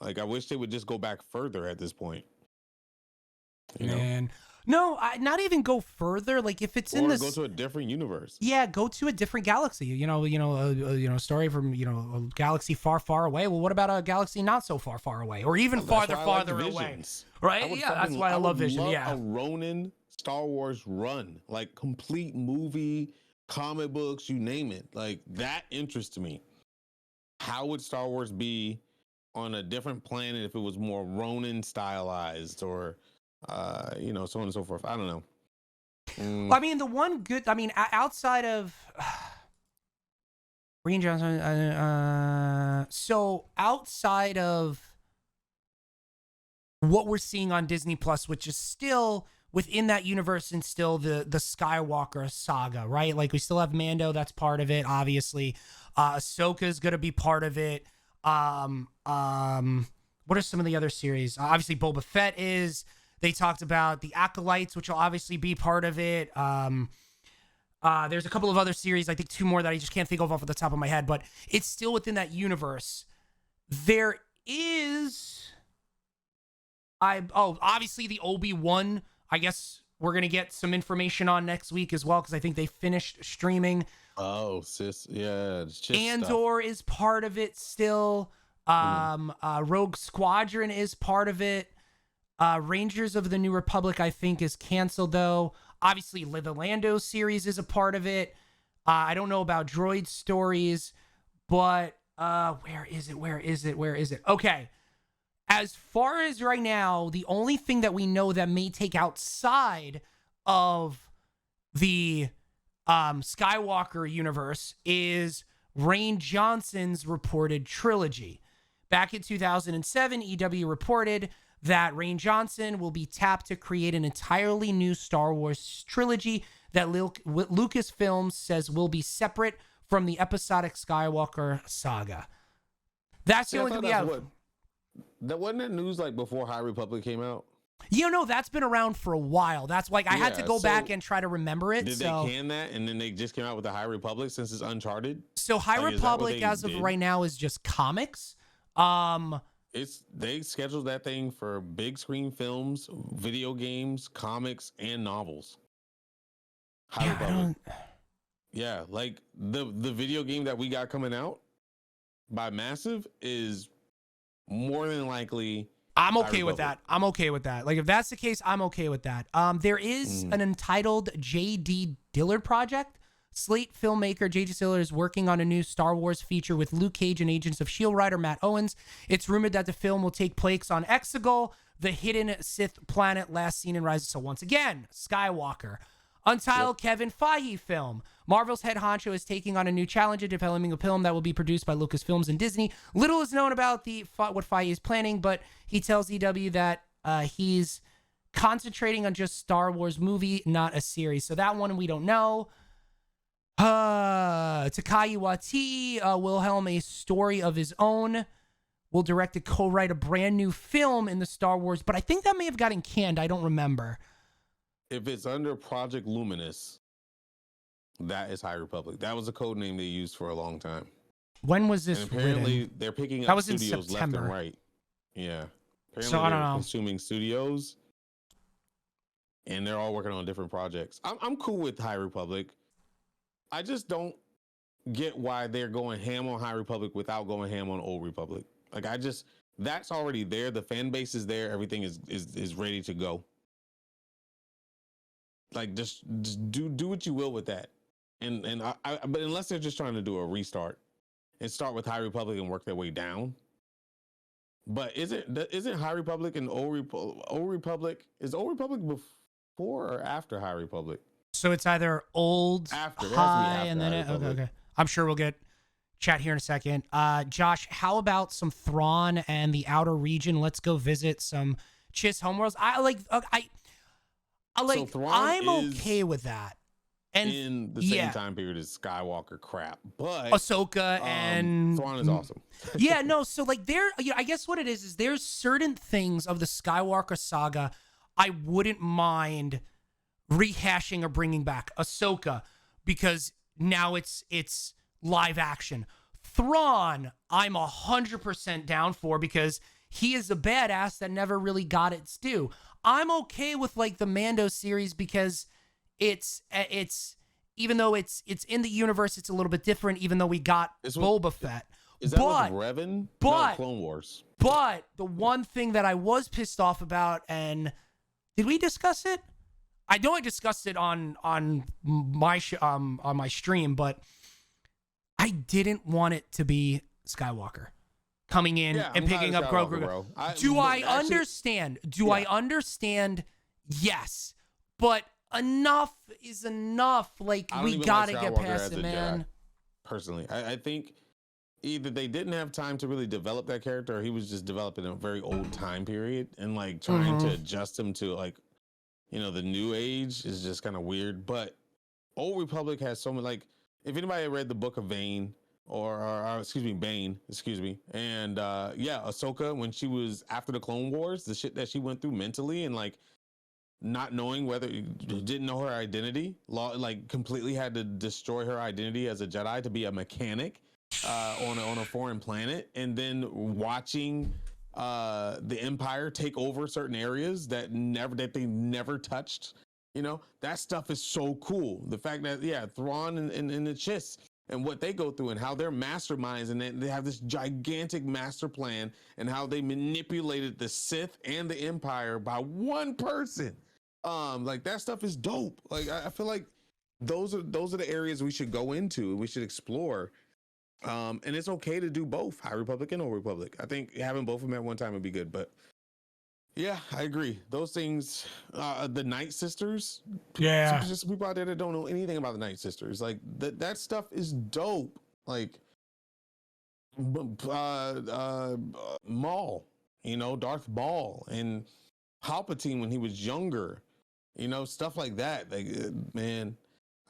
Like, I wish they would just go back further at this point. Man. No, not even go further. Like, if it's in this, go to a different universe. Yeah, go to a different galaxy. A story from a galaxy far, far away. Well, what about a galaxy not so far, far away, or even farther away? Right? Yeah, that's why I love Vision. Yeah, a Ronin Star Wars run, like complete movie, comic books, you name it. Like, that interests me. How would Star Wars be on a different planet if it was more Ronin stylized, or so on and so forth? I don't know. Well, I mean, the one good, outside of Rian Johnson, so outside of what we're seeing on Disney Plus, which is still within that universe instill the Skywalker saga, right? Like we still have Mando, that's part of it, obviously. Ahsoka's gonna be part of it. What are some of the other series? Obviously, Boba Fett is. They talked about the Acolytes, which will obviously be part of it. There's a couple of other series, I think 2 more that I just can't think of off the top of my head, but it's still within that universe. There is, obviously the Obi-Wan. I guess we're gonna get some information on next week as well because I think they finished streaming. Oh, it's just Andor stuff. is part of it still. Rogue Squadron is part of it. Rangers of the New Republic, I think, is canceled though. Obviously, the Lando series is a part of it. I don't know about Droid Stories, but where is it? Okay. As far as right now, the only thing that we know that may take outside of the Skywalker universe is Rian Johnson's reported trilogy. Back in 2007, EW reported that Rian Johnson will be tapped to create an entirely new Star Wars trilogy that Lucasfilms says will be separate from the episodic Skywalker saga. That's the only thing we have. That wasn't that news like before High Republic came out? That's been around for a while. That's like I had to go back and try to remember it. Did they can that and then they just came out with the High Republic since it's Uncharted? So High Republic as of right now is just comics. They scheduled that thing for big screen films, video games, comics, and novels. High Republic. Yeah, like the video game that we got coming out by Massive is more than likely. I'm okay with that. Like if that's the case, I'm okay with that. There is an Untitled J.D. Dillard project. Slate filmmaker J.D. Dillard is working on a new Star Wars feature with Luke Cage and Agents of S.H.I.E.L.D. writer Matt Owens. It's rumored that the film will take place on Exegol, the hidden Sith planet last seen in Rise. So once again, Skywalker. Untitled Kevin Feige film. Marvel's head honcho is taking on a new challenge of developing a film that will be produced by Lucasfilms and Disney. Little is known about what Feige is planning, but he tells EW that he's concentrating on just Star Wars movie, not a series. So that one we don't know. Takai Waititi will helm a story of his own. Will direct and co-write a brand new film in the Star Wars, but I think that may have gotten canned. I don't remember. If it's under Project Luminous, that is High Republic. That was a code name they used for a long time. When was this? And apparently, written? they're picking that up was studios in September. left and right. Yeah. Apparently, so I don't they're know. consuming studios, and they're all working on different projects. I'm cool with High Republic. I just don't get why they're going ham on High Republic without going ham on Old Republic. Like that's already there. The fan base is there. Everything is ready to go. Like just do what you will with that, but unless they're just trying to do a restart and start with High Republic and work their way down. But isn't High Republic and Old Republic? Is Old Republic before or after High Republic? So it's either old, after, high, and then okay. I'm sure we'll get chat here in a second. Josh, how about some Thrawn and the outer region? Let's go visit some Chiss homeworlds. I'm okay with that. And in the same time period as Skywalker crap, but Ahsoka and Thrawn is awesome. So like I guess what it is there's certain things of the Skywalker saga I wouldn't mind rehashing or bringing back. Ahsoka, because now it's live action. Thrawn, I'm 100% down for because he is a badass that never really got its due. I'm okay with like the Mando series because it's even though it's in the universe, it's a little bit different. Even though we got Boba Fett, is that with Revan? No, Clone Wars. But the one thing that I was pissed off about, and did we discuss it? I know I discussed it on my stream, but I didn't want it to be Skywalker coming in and picking up Grogu. I understand? I understand? Yes, but enough is enough. Like we gotta get past it, man. Jedi, personally, I think either they didn't have time to really develop that character, or he was just developing a very old time period and like trying to adjust him to like, the new age is just kind of weird. But Old Republic has so many, like, if anybody read the Book of Vane or excuse me, Bane, excuse me, and yeah, Ahsoka, when she was after the Clone Wars, the shit that she went through mentally and like not knowing whether didn't know her identity, like completely had to destroy her identity as a Jedi to be a mechanic on a foreign planet, and then watching the Empire take over certain areas that they never touched. That stuff is so cool. The fact that Thrawn and the Chiss and what they go through and how they're masterminds and they have this gigantic master plan and how they manipulated the Sith and the Empire by one person. Like that stuff is dope. Like I feel like those are the areas we should go into. We should explore. And it's okay to do both, High Republic and Old Republic. I think having both of them at one time would be good. But yeah, I agree. Those things, the Night Sisters. Yeah. There's just people out there that don't know anything about the Night Sisters. Like that stuff is dope. Like Maul, Darth Maul and Palpatine when he was younger, stuff like that. Like, man,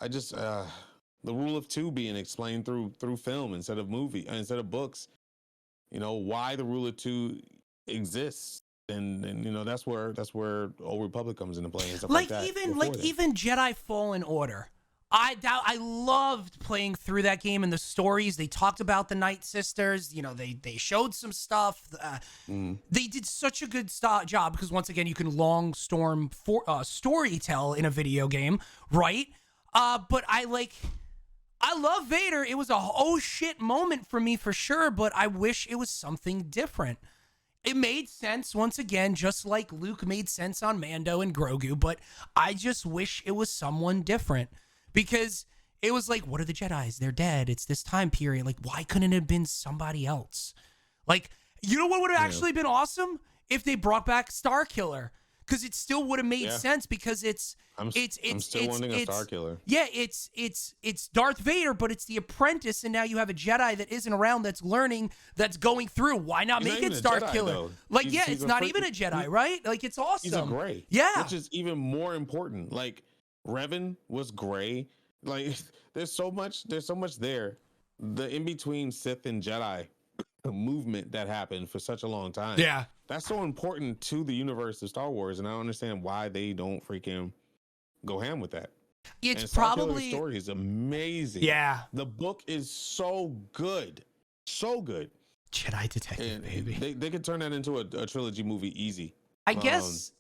I just the rule of two being explained through film instead of books. Why the rule of two exists. And that's where Old Republic comes into play and stuff like that. Even Jedi Fallen Order. I loved playing through that game and the stories. They talked about the Night Sisters. They showed some stuff. They did such a good job because once again, you can long story tell in a video game, right? But I love Vader. It was a oh shit moment for me for sure, but I wish it was something different. It made sense, once again, just like Luke made sense on Mando and Grogu, but I just wish it was someone different. Because it was like, what are the Jedis? They're dead. It's this time period. Like, why couldn't it have been somebody else? Like, you know what would have actually been awesome? If they brought back Starkiller. Because it still would have made sense because I'm still wanting a Starkiller. Yeah, it's Darth Vader, but it's the apprentice, and now you have a Jedi that isn't around, that's learning, that's going through. Why not make it Starkiller? Like, it's not even a Jedi, right? Like, it's awesome. He's a gray. Yeah. Which is even more important. Like, Revan was gray. Like, there's so much there. The in-between Sith and Jedi movement that happened for such a long time. Yeah. That's so important to the universe of Star Wars, and I don't understand why they don't freaking go ham with that. It's probably... The story is amazing. Yeah. The book is so good. So good. Jedi Detective, baby. They could turn that into a trilogy movie easy. I guess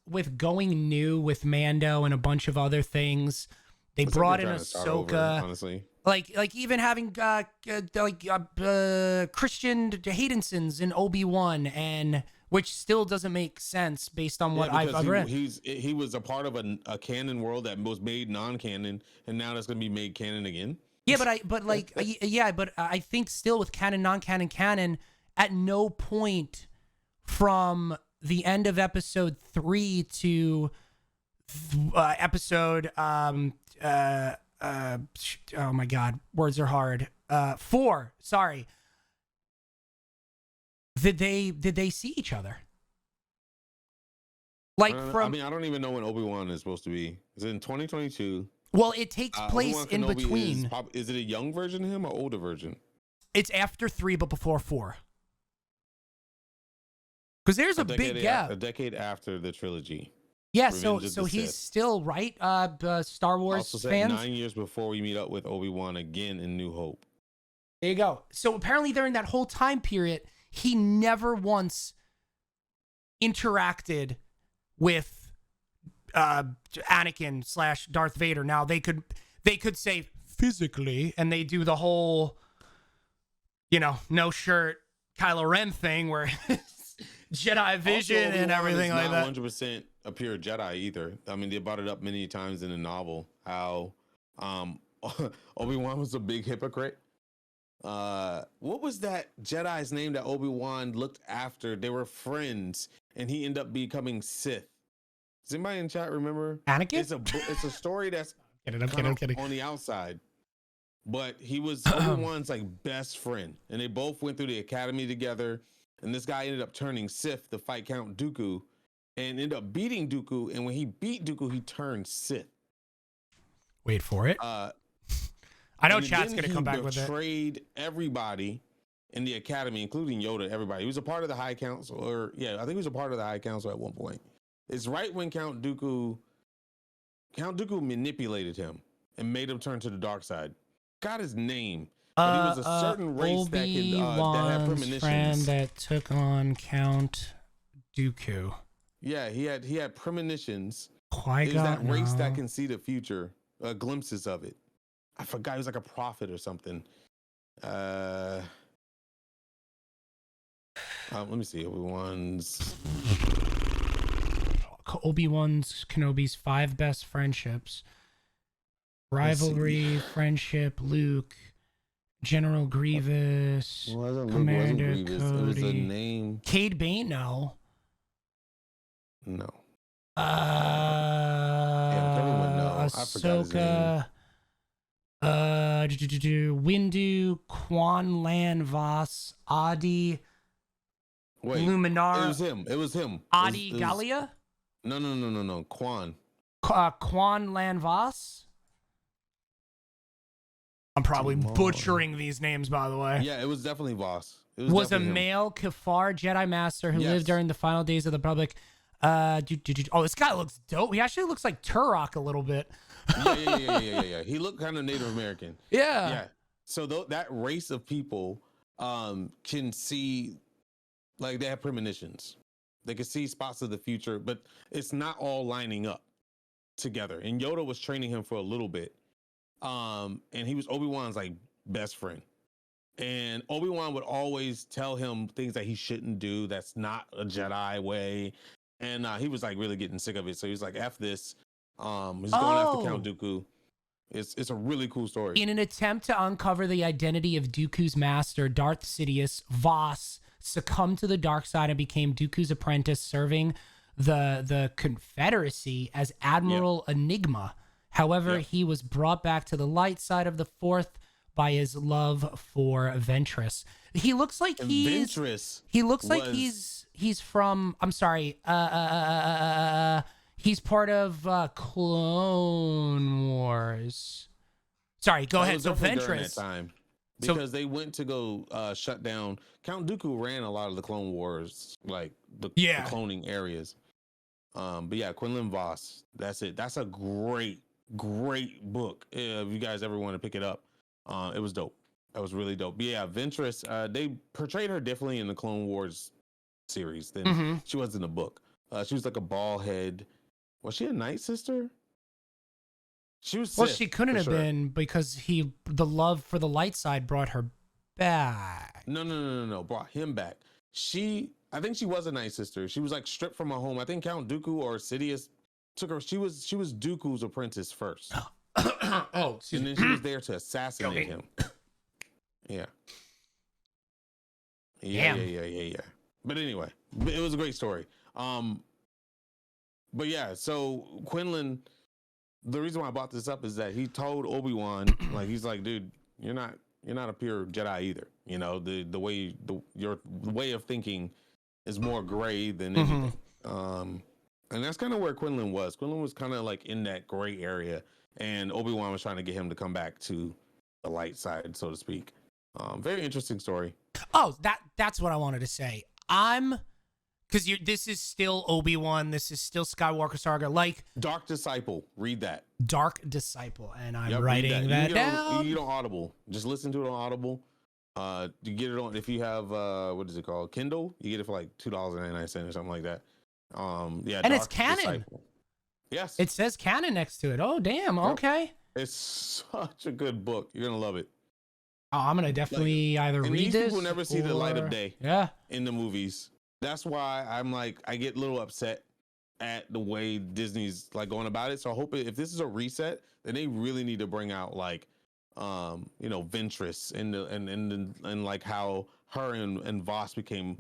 with going new with Mando and a bunch of other things, they brought in Ahsoka. Honestly. Like even having Christian Haydensons in Obi-Wan, and which still doesn't make sense based on what I've read. He was a part of a canon world that was made non-canon, and now that's going to be made canon again. Yeah, but I think still with canon, non-canon, at no point from the end of episode 3 to episode oh my god, words are hard. 4, sorry. Did they see each other? Like I don't even know when Obi-Wan is supposed to be. Is it in 2022? Well, it takes place in between. Is it a young version of him or older version? It's after 3 but before 4. Because there's a big gap. A decade after the trilogy. Yeah, so he's still right. Star Wars also said fans. 9 years before we meet up with Obi-Wan again in New Hope. There you go. So apparently during that whole time period, he never once interacted with Anakin / Darth Vader. Now they could say physically, and they do the whole, no shirt Kylo Ren thing where Jedi vision and everything like that. 100% a pure Jedi either. I mean, they brought it up many times in the novel how Obi-Wan was a big hypocrite. What was that Jedi's name that Obi-Wan looked after? They were friends, and he ended up becoming Sith. Does anybody in chat remember? Anakin? It's a story that's I'm kidding. on the outside, but he was Obi-Wan's like best friend, and they both went through the academy together. And this guy ended up turning Sith to fight Count Dooku, and ended up beating Dooku. And when he beat Dooku, he turned Sith. Wait for it. I know chat's gonna come back with it. He betrayed everybody in the academy, including Yoda. Everybody. He was a part of the High Council, or yeah, I think he was a part of the High Council at one point. It's right when Count Dooku manipulated him and made him turn to the dark side. Got his name. But he was a certain race that had premonitions. Friend that took on Count Dooku. Yeah, he had premonitions. Qui-Gon, it was that race that can see the future, glimpses of it. I forgot, he was like a prophet or something. Let me see. Obi-Wan's Kenobi's 5 best friendships. Rivalry, friendship, Luke, General Grievous, Commander Cody. It was a name. Cade Bane, no. No. Ahsoka, Windu, Quan Lan Voss, Adi, Luminara. It was him. Adi Gallia? No. Quan. Quan Lan Voss? I'm probably butchering these names, by the way. Yeah, it was definitely Voss. It was a male Kafar Jedi Master who lived during the final days of the Republic. Oh, this guy looks dope. He actually looks like Turok a little bit. Yeah. He looked kind of Native American. Yeah. So that race of people can see, like, they have premonitions. They can see spots of the future, but it's not all lining up together. And Yoda was training him for a little bit. And he was Obi-Wan's like best friend. And Obi-Wan would always tell him things that he shouldn't do. That's not a Jedi way. And he was like really getting sick of it. So he was like, F this. He's going after Count Dooku. It's a really cool story. In an attempt to uncover the identity of Dooku's master, Darth Sidious, Voss succumbed to the dark side and became Dooku's apprentice, serving the Confederacy as Admiral Enigma. However, he was brought back to the light side of the Force by his love for Ventress. He looks like he's from, I'm sorry, he's part of Clone Wars. Sorry, go ahead. So Ventress. Time because they went to go shut down. Count Dooku ran a lot of the Clone Wars, like the cloning areas. But yeah, Quinlan Voss. That's it. That's a great book. If you guys ever want to pick it up, it was dope. That was really dope. But yeah, Ventress, they portrayed her differently in the Clone Wars series than she was in the book. She was like a bald head. Was she a Night Sister? She was. Well, she couldn't have been because the love for the light side brought her back. No. Brought him back. I think she was a Night Sister. She was like stripped from her home. I think Count Dooku or Sidious took her. She was Dooku's apprentice first. And then she was there to assassinate him. Yeah. But anyway, it was a great story. But yeah, so Quinlan, the reason why I brought this up is that he told Obi-Wan, like, he's like, dude, you're not a pure Jedi either. You know, your way of thinking is more gray than anything. And that's kind of where Quinlan was. Quinlan was kind of like in that gray area, and Obi-Wan was trying to get him to come back to the light side, so to speak. Very interesting story. Oh, that's what I wanted to say. Because this is still Obi-Wan. This is still Skywalker Saga. Like Dark Disciple. Read that. Dark Disciple, and I'm writing that down. You get on Audible. Just listen to it on Audible. You get it on if you have what is it called? Kindle. You get it for like $2.99 or something like that. And Dark it's canon. Disciple. Yes, it says canon next to it. Oh, damn. Okay. It's such a good book. You're gonna love it. Oh, I'm gonna definitely either read these this. People never see the light of day. Yeah. In the movies. That's why I'm like, I get a little upset at the way Disney's like going about it. So I hope if this is a reset, then they really need to bring out like, Ventress and like how her and Voss became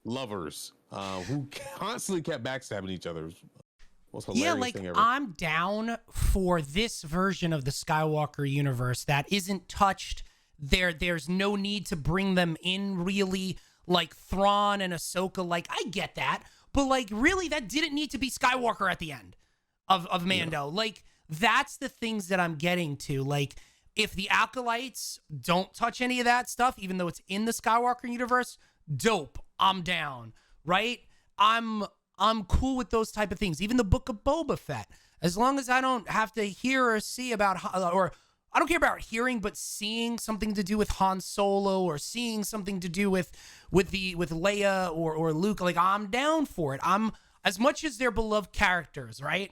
lovers, who constantly kept backstabbing each other. Most hilarious thing ever. I'm down for this version of the Skywalker universe that isn't touched. There's no need to bring them in really. Like Thrawn and Ahsoka, like I get that, but like really that didn't need to be Skywalker at the end of Mando. Like that's the things that I'm getting to. Like if the acolytes don't touch any of that stuff, even though it's in the Skywalker universe, dope. I'm down, right? I'm cool with those type of things. Even the Book of Boba Fett, as long as I don't have to hear or see about, or I don't care about hearing, but seeing something to do with Han Solo or seeing something to do with Leia or Luke, like I'm down for it. I'm, as much as they're beloved characters, right?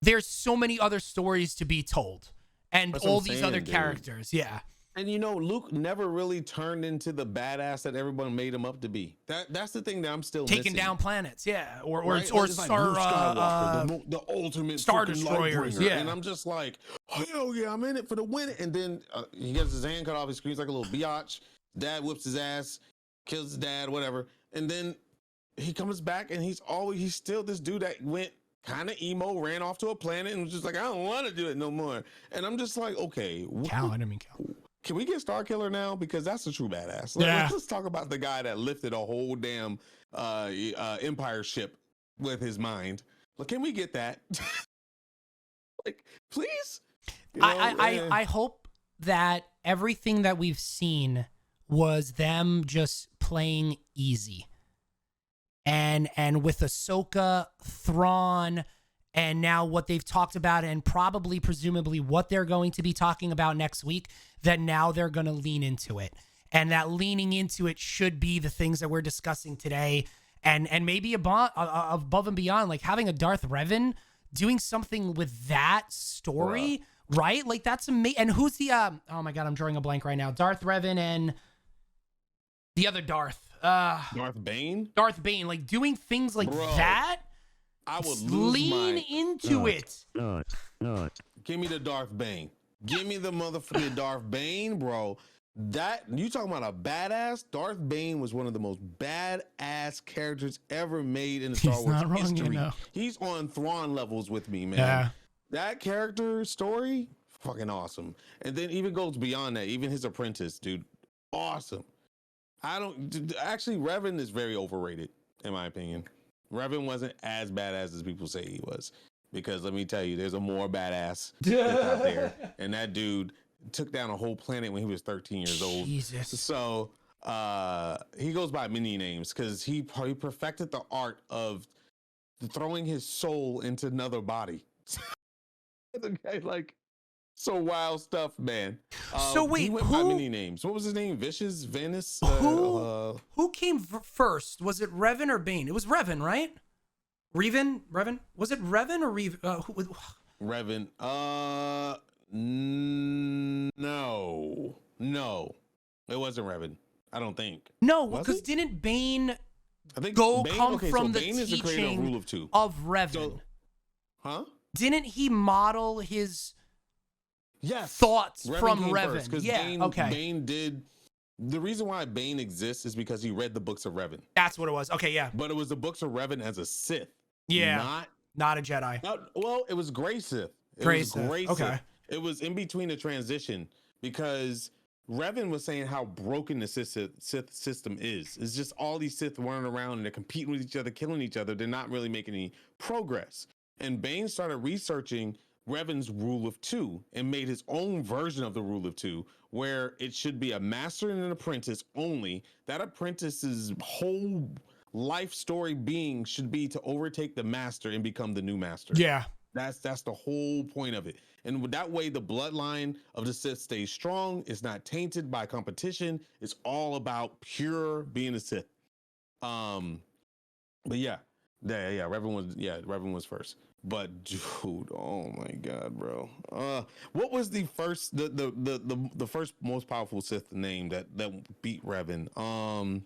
There's so many other stories to be told, and That's all what I'm these saying, other dude. characters, yeah. And you know, Luke never really turned into the badass that everyone made him up to be. That's the thing that I'm still Taking missing. down planets, yeah, or Right? It's like Luke Skywalker, Star, the ultimate Star freaking Destroyers, Lightbringer. yeah. And I'm just like, hell yeah, I'm in it for the win. And then he gets his hand cut off. He screams like a little biatch. Dad whips his ass, kills his dad, whatever. And then he comes back, and he's still this dude that went kind of emo, ran off to a planet, and was just like, I don't want to do it no more. And I'm just like, okay, Cal, I didn't mean Cal. can we get Starkiller now? Because that's a true badass. Yeah. Let's talk about the guy that lifted a whole damn Empire ship with his mind. Like, can we get that? Like, please? You know, I hope that everything that we've seen was them just playing easy. And with Ahsoka, Thrawn, and now what they've talked about, and probably presumably what they're going to be talking about next week, that now they're going to lean into it. And that leaning into it should be the things that we're discussing today. And maybe above and beyond, like having a Darth Revan doing something with that story, right? Like that's amazing. And who's the, oh my God, I'm drawing a blank right now. Darth Revan and the other Darth. Darth Bane? Darth Bane, like doing things like that. I would lean into it. Give me the Darth Bane. Give me the motherfucking Darth Bane, bro. That, you talking about a badass? Darth Bane was one of the most badass characters ever made in the Star Wars not wrong, history. you know. He's on Thrawn levels with me, man. Yeah. That character story, fucking awesome. And then even goes beyond that. Even his apprentice, dude, awesome. Actually, Revan is very overrated, in my opinion. Revan wasn't as badass as people say he was. Because let me tell you, there's a more badass out there. And that dude took down a whole planet when he was 13 years old. Jesus. So he goes by many names because he perfected the art of throwing his soul into another body. Okay, like, so wild stuff, man. So wait, he went by many names. What was his name? Vicious, Venice. Who came first? Was it Revan or Bane? It was Revan, right? Revan? Was it Revan or Revan? Revan. No, it wasn't Revan. I don't think. No, because didn't Bane I think come from the Bane is the creator of teaching Rule of Two. of Revan? So, huh? Didn't he model his Yes. thoughts Revan from came Revan? first, 'cause Yeah, Bane, okay. Bane did. The reason why Bane exists is because he read the books of Revan. That's what it was. Okay, yeah. But it was the books of Revan as a Sith. Yeah. Not a Jedi. Well, it was Gray Sith. Gray Sith. Okay. It was in between the transition because Revan was saying how broken the Sith system is. It's just all these Sith running around and they're competing with each other, killing each other. They're not really making any progress. And Bane started researching Revan's Rule of Two and made his own version of the Rule of Two, where it should be a master and an apprentice only. That apprentice's whole life story being should be to overtake the master and become the new master. Yeah. That's the whole point of it. And that way the bloodline of the Sith stays strong. It's not tainted by competition. It's all about pure being a Sith. But yeah, Revan was first. But dude, oh my God, bro. What was the first the first most powerful Sith name that beat Revan?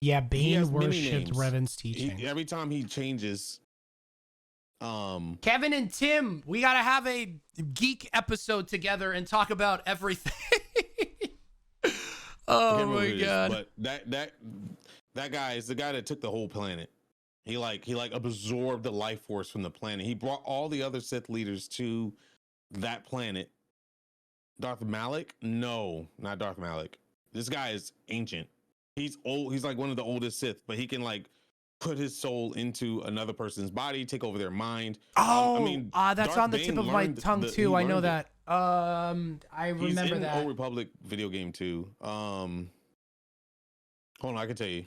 Yeah, Bane worshipped Revan's teaching. Every time he changes. Kevin and Tim, we gotta have a geek episode together and talk about everything. Oh my God! But that guy is the guy that took the whole planet. He absorbed the life force from the planet. He brought all the other Sith leaders to that planet. Darth Malik? No, not Darth Malik. This guy is ancient. He's old. He's like one of the oldest Sith, but he can like put his soul into another person's body, take over their mind. That's Darth on the Bane tip of my tongue too. I know that. I He's remember in that. Old Republic video game too. Hold on, I can tell you.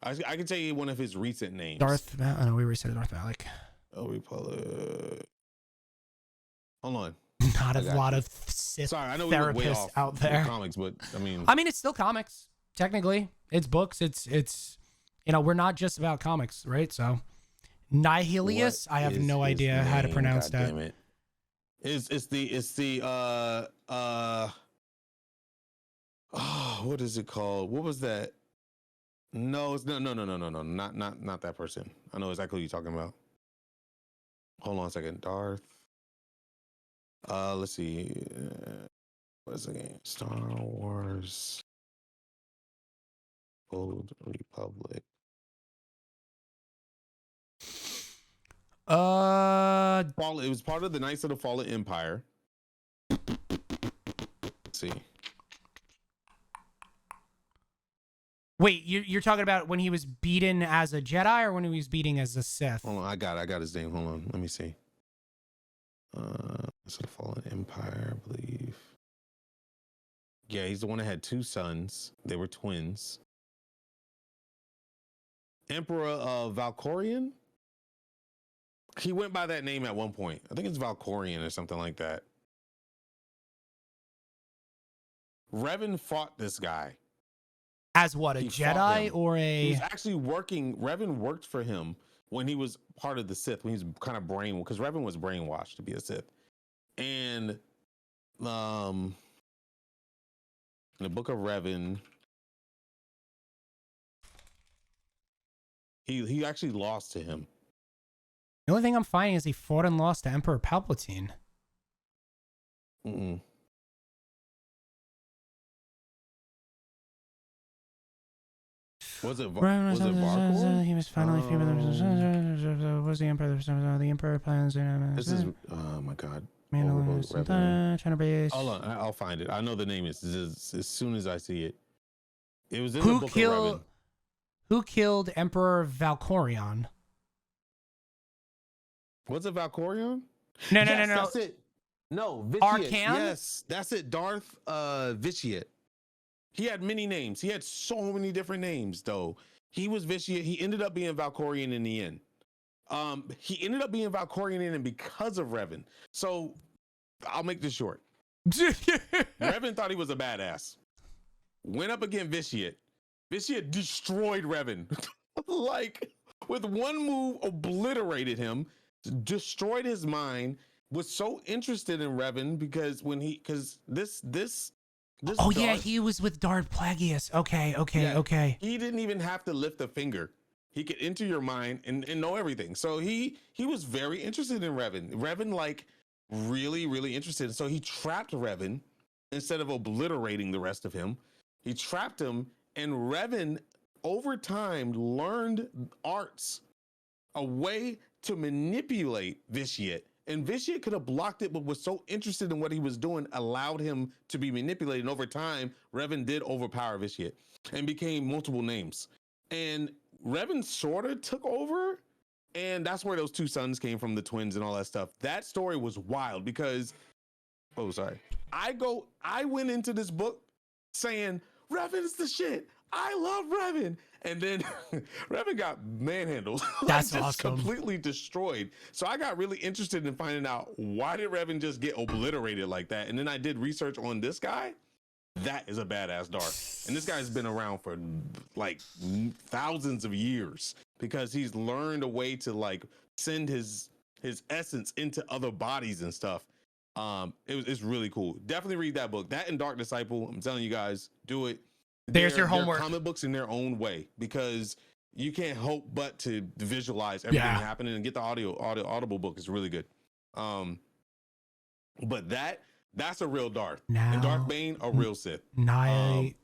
I can tell you one of his recent names. I know we already said Darth Vader. Old Republic. Hold on. Not a lot of Sith I know therapists we went way off out there. Comics, but I mean, it's still comics. Technically, it's books. It's we're not just about comics, right? So, Nihilius. I have no idea how to pronounce that. Damn it. It's the what is it called? What was that? No, it's no, not that person. I know exactly what you're talking about. Hold on a second, Darth. Let's see. What is the game? Star Wars. Old Republic. It was part of the Knights of the Fallen Empire. Let's see. Wait, you're talking about when he was beaten as a Jedi or when he was beaten as a Sith? Hold on, I got his name. Hold on, let me see. Knights of the Fallen Empire, I believe. Yeah, he's the one that had two sons. They were twins. Emperor of Valkorion. He went by that name at one point. I think it's Valkorion or something like that. Revan fought this guy. As what, a Jedi or a... He was actually working... Revan worked for him when he was part of the Sith, when he was kind of brainwashed, because Revan was brainwashed to be a Sith. And in the Book of Revan, he actually lost to him. The only thing I'm finding is he fought and lost to Emperor Palpatine. Mm-mm. Was it Varkor? He was finally was the Emperor. The Emperor plans. This is oh my god. China base. Hold on, I'll find it. I know the name is as soon as I see it. It was in the Book of Revan. Who killed Emperor Valkorion? Was it Valkorion? No. That's it. No, Vitiate. Arcan? Yes, that's it. Darth Vitiate. He had many names. He had so many different names, though. He was Vitiate. He ended up being Valkorion in the end. He ended up being Valkorion in the end because of Revan. So I'll make this short. Revan thought he was a badass. Went up against Vitiate. Vitiate destroyed Revan. Like, with one move, obliterated him, destroyed his mind, was so interested in Revan because this Darth, yeah, he was with Darth Plagueis. Okay. He didn't even have to lift a finger. He could enter your mind and know everything. So he was very interested in Revan. Revan, like, really, really interested. So he trapped Revan instead of obliterating the rest of him. He trapped him, and Revan, over time, learned arts, a way to manipulate Vitiate. And Vitiate could have blocked it, but was so interested in what he was doing, allowed him to be manipulated. And over time, Revan did overpower Vitiate and became multiple names. And Revan sort of took over. And that's where those two sons came from, the twins and all that stuff. That story was wild because, I went into this book saying, Revan's the shit. I love Revan. And then Revan got manhandled. That's just awesome. Completely destroyed. So I got really interested in finding out, why did Revan just get obliterated like that? And then I did research on this guy. That is a badass Darth. And this guy's been around for like thousands of years because he's learned a way to like send his essence into other bodies and stuff. It's really cool. Definitely read that book. That and Dark Disciple. I'm telling you guys, do it. There's your homework. They're comic books in their own way because you can't help but to visualize everything happening and get the audible book is really good. But that's a real Darth. Now, and Darth Bane, a real Sith. Nihilius.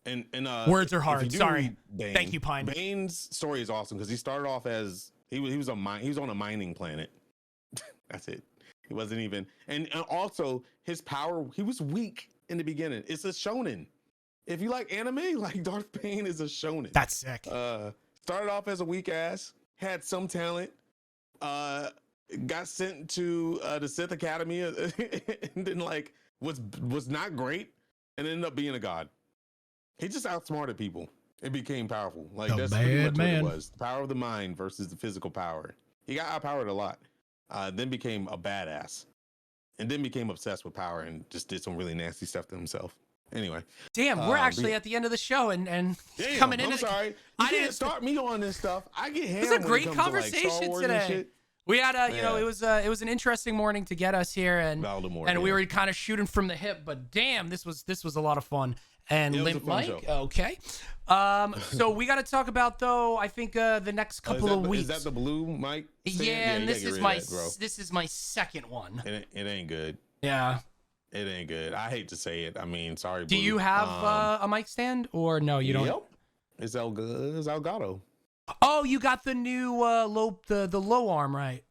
And words are hard. Sorry. Bane, Thank you, Pine. Bane's story is awesome because he started off as he was on a mining planet. That's it. He wasn't even, and also his power. He was weak in the beginning. It's a shonen. If you like anime, like Darth Bane is a shonen. That's sick. Started off as a weak ass, had some talent, got sent to the Sith Academy, and then like was not great, and ended up being a god. He just outsmarted people. It became powerful. Like that's pretty much what it was. The power of the mind versus the physical power. He got outpowered a lot. Then became a badass, and then became obsessed with power and just did some really nasty stuff to himself. Anyway, damn, we're actually at the end of the show, and damn, coming in. I'm sorry, you can't start me on this stuff. I get hammered. It was a great conversation today. We had you know, it was an interesting morning to get us here, and we were kind of shooting from the hip. But damn, this was a lot of fun. And Limp Mike, okay. So we got to talk about though. I think the next couple of weeks. Is that the blue mic? Yeah, and this is my second one. It ain't good. Yeah. It ain't good. I hate to say it. I mean, sorry. Do you have a mic stand or no? You don't. Yep. It's Elgato. Oh, you got the new the low arm, right?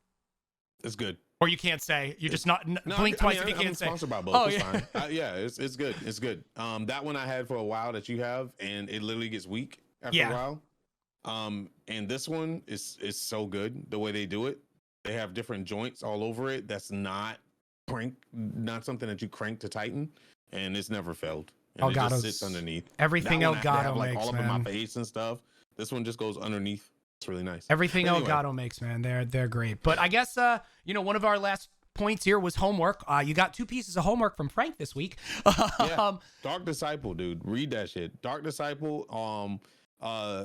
It's good. Or you can't say. You just not blink twice if you can't say. Sponsored by both. Oh, it's yeah. fine. Yeah, it's good. It's good. That one I had for a while that you have, and it literally gets weak after a while. And this one is so good the way they do it. They have different joints all over it. That's not something that you crank to tighten, and it's never failed. And it just sits underneath. Everything Elgato like makes, all up man. in my face and stuff. This one just goes underneath. It's really nice. Everything Elgato makes, man. They're great. But I guess one of our last points here was homework. You got 2 pieces of homework from Frank this week. Dark Disciple, dude. Read that shit. Dark Disciple.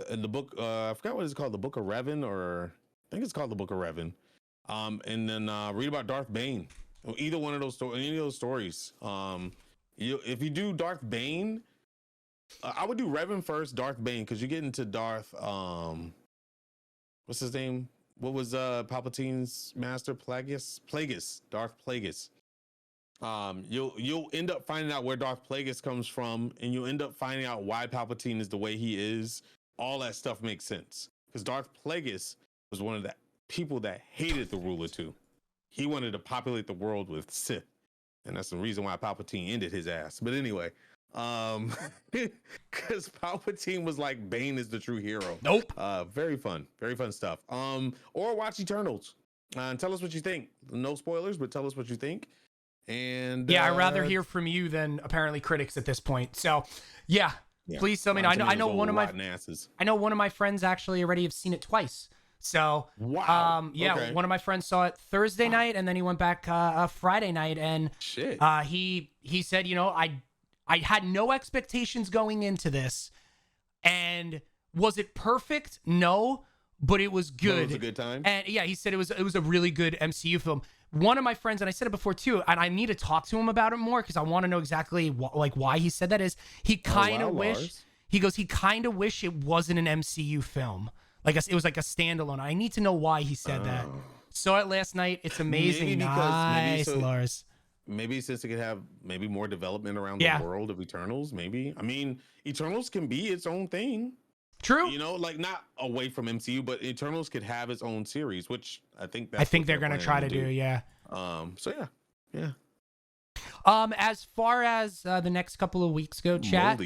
In the book, I forgot what it's called. The Book of Revan, or I think it's called the Book of Revan. And then read about Darth Bane. Either one of those any of those stories. If you do Darth Bane, I would do Revan first, Darth Bane, because you get into Darth. What's his name? What was Palpatine's master? Plagueis. Darth Plagueis. You'll end up finding out where Darth Plagueis comes from, and you'll end up finding out why Palpatine is the way he is. All that stuff makes sense because Darth Plagueis was one of the people that hated the ruler too. He wanted to populate the world with Sith, and that's the reason why Palpatine ended his ass. But anyway, because Palpatine was like, Bane is the true hero. Nope. Very fun stuff. Or watch Eternals and tell us what you think. No spoilers, but tell us what you think. And yeah, I'd rather hear from you than apparently critics at this point. So yeah. Please tell me. I know one of my friends actually already have seen it twice. So wow. Okay. One of my friends saw it Thursday night, and then he went back Friday night, and shit. He said, I had no expectations going into this, and was it perfect? No, but it was good. It was a good time. And yeah, he said it was a really good MCU film. One of my friends, and I said it before too, and I need to talk to him about it more because I want to know exactly why he said that. Is he kind of he kind of wish it wasn't an MCU film. Like it was like a standalone. I need to know why he said that. Saw it last night. It's amazing. Lars. Maybe since it could have maybe more development around the world of Eternals. Maybe. I mean, Eternals can be its own thing. True. Like not away from MCU, but Eternals could have its own series, which I think they're gonna try to do. Yeah. So yeah. As far as the next couple of weeks go, chat.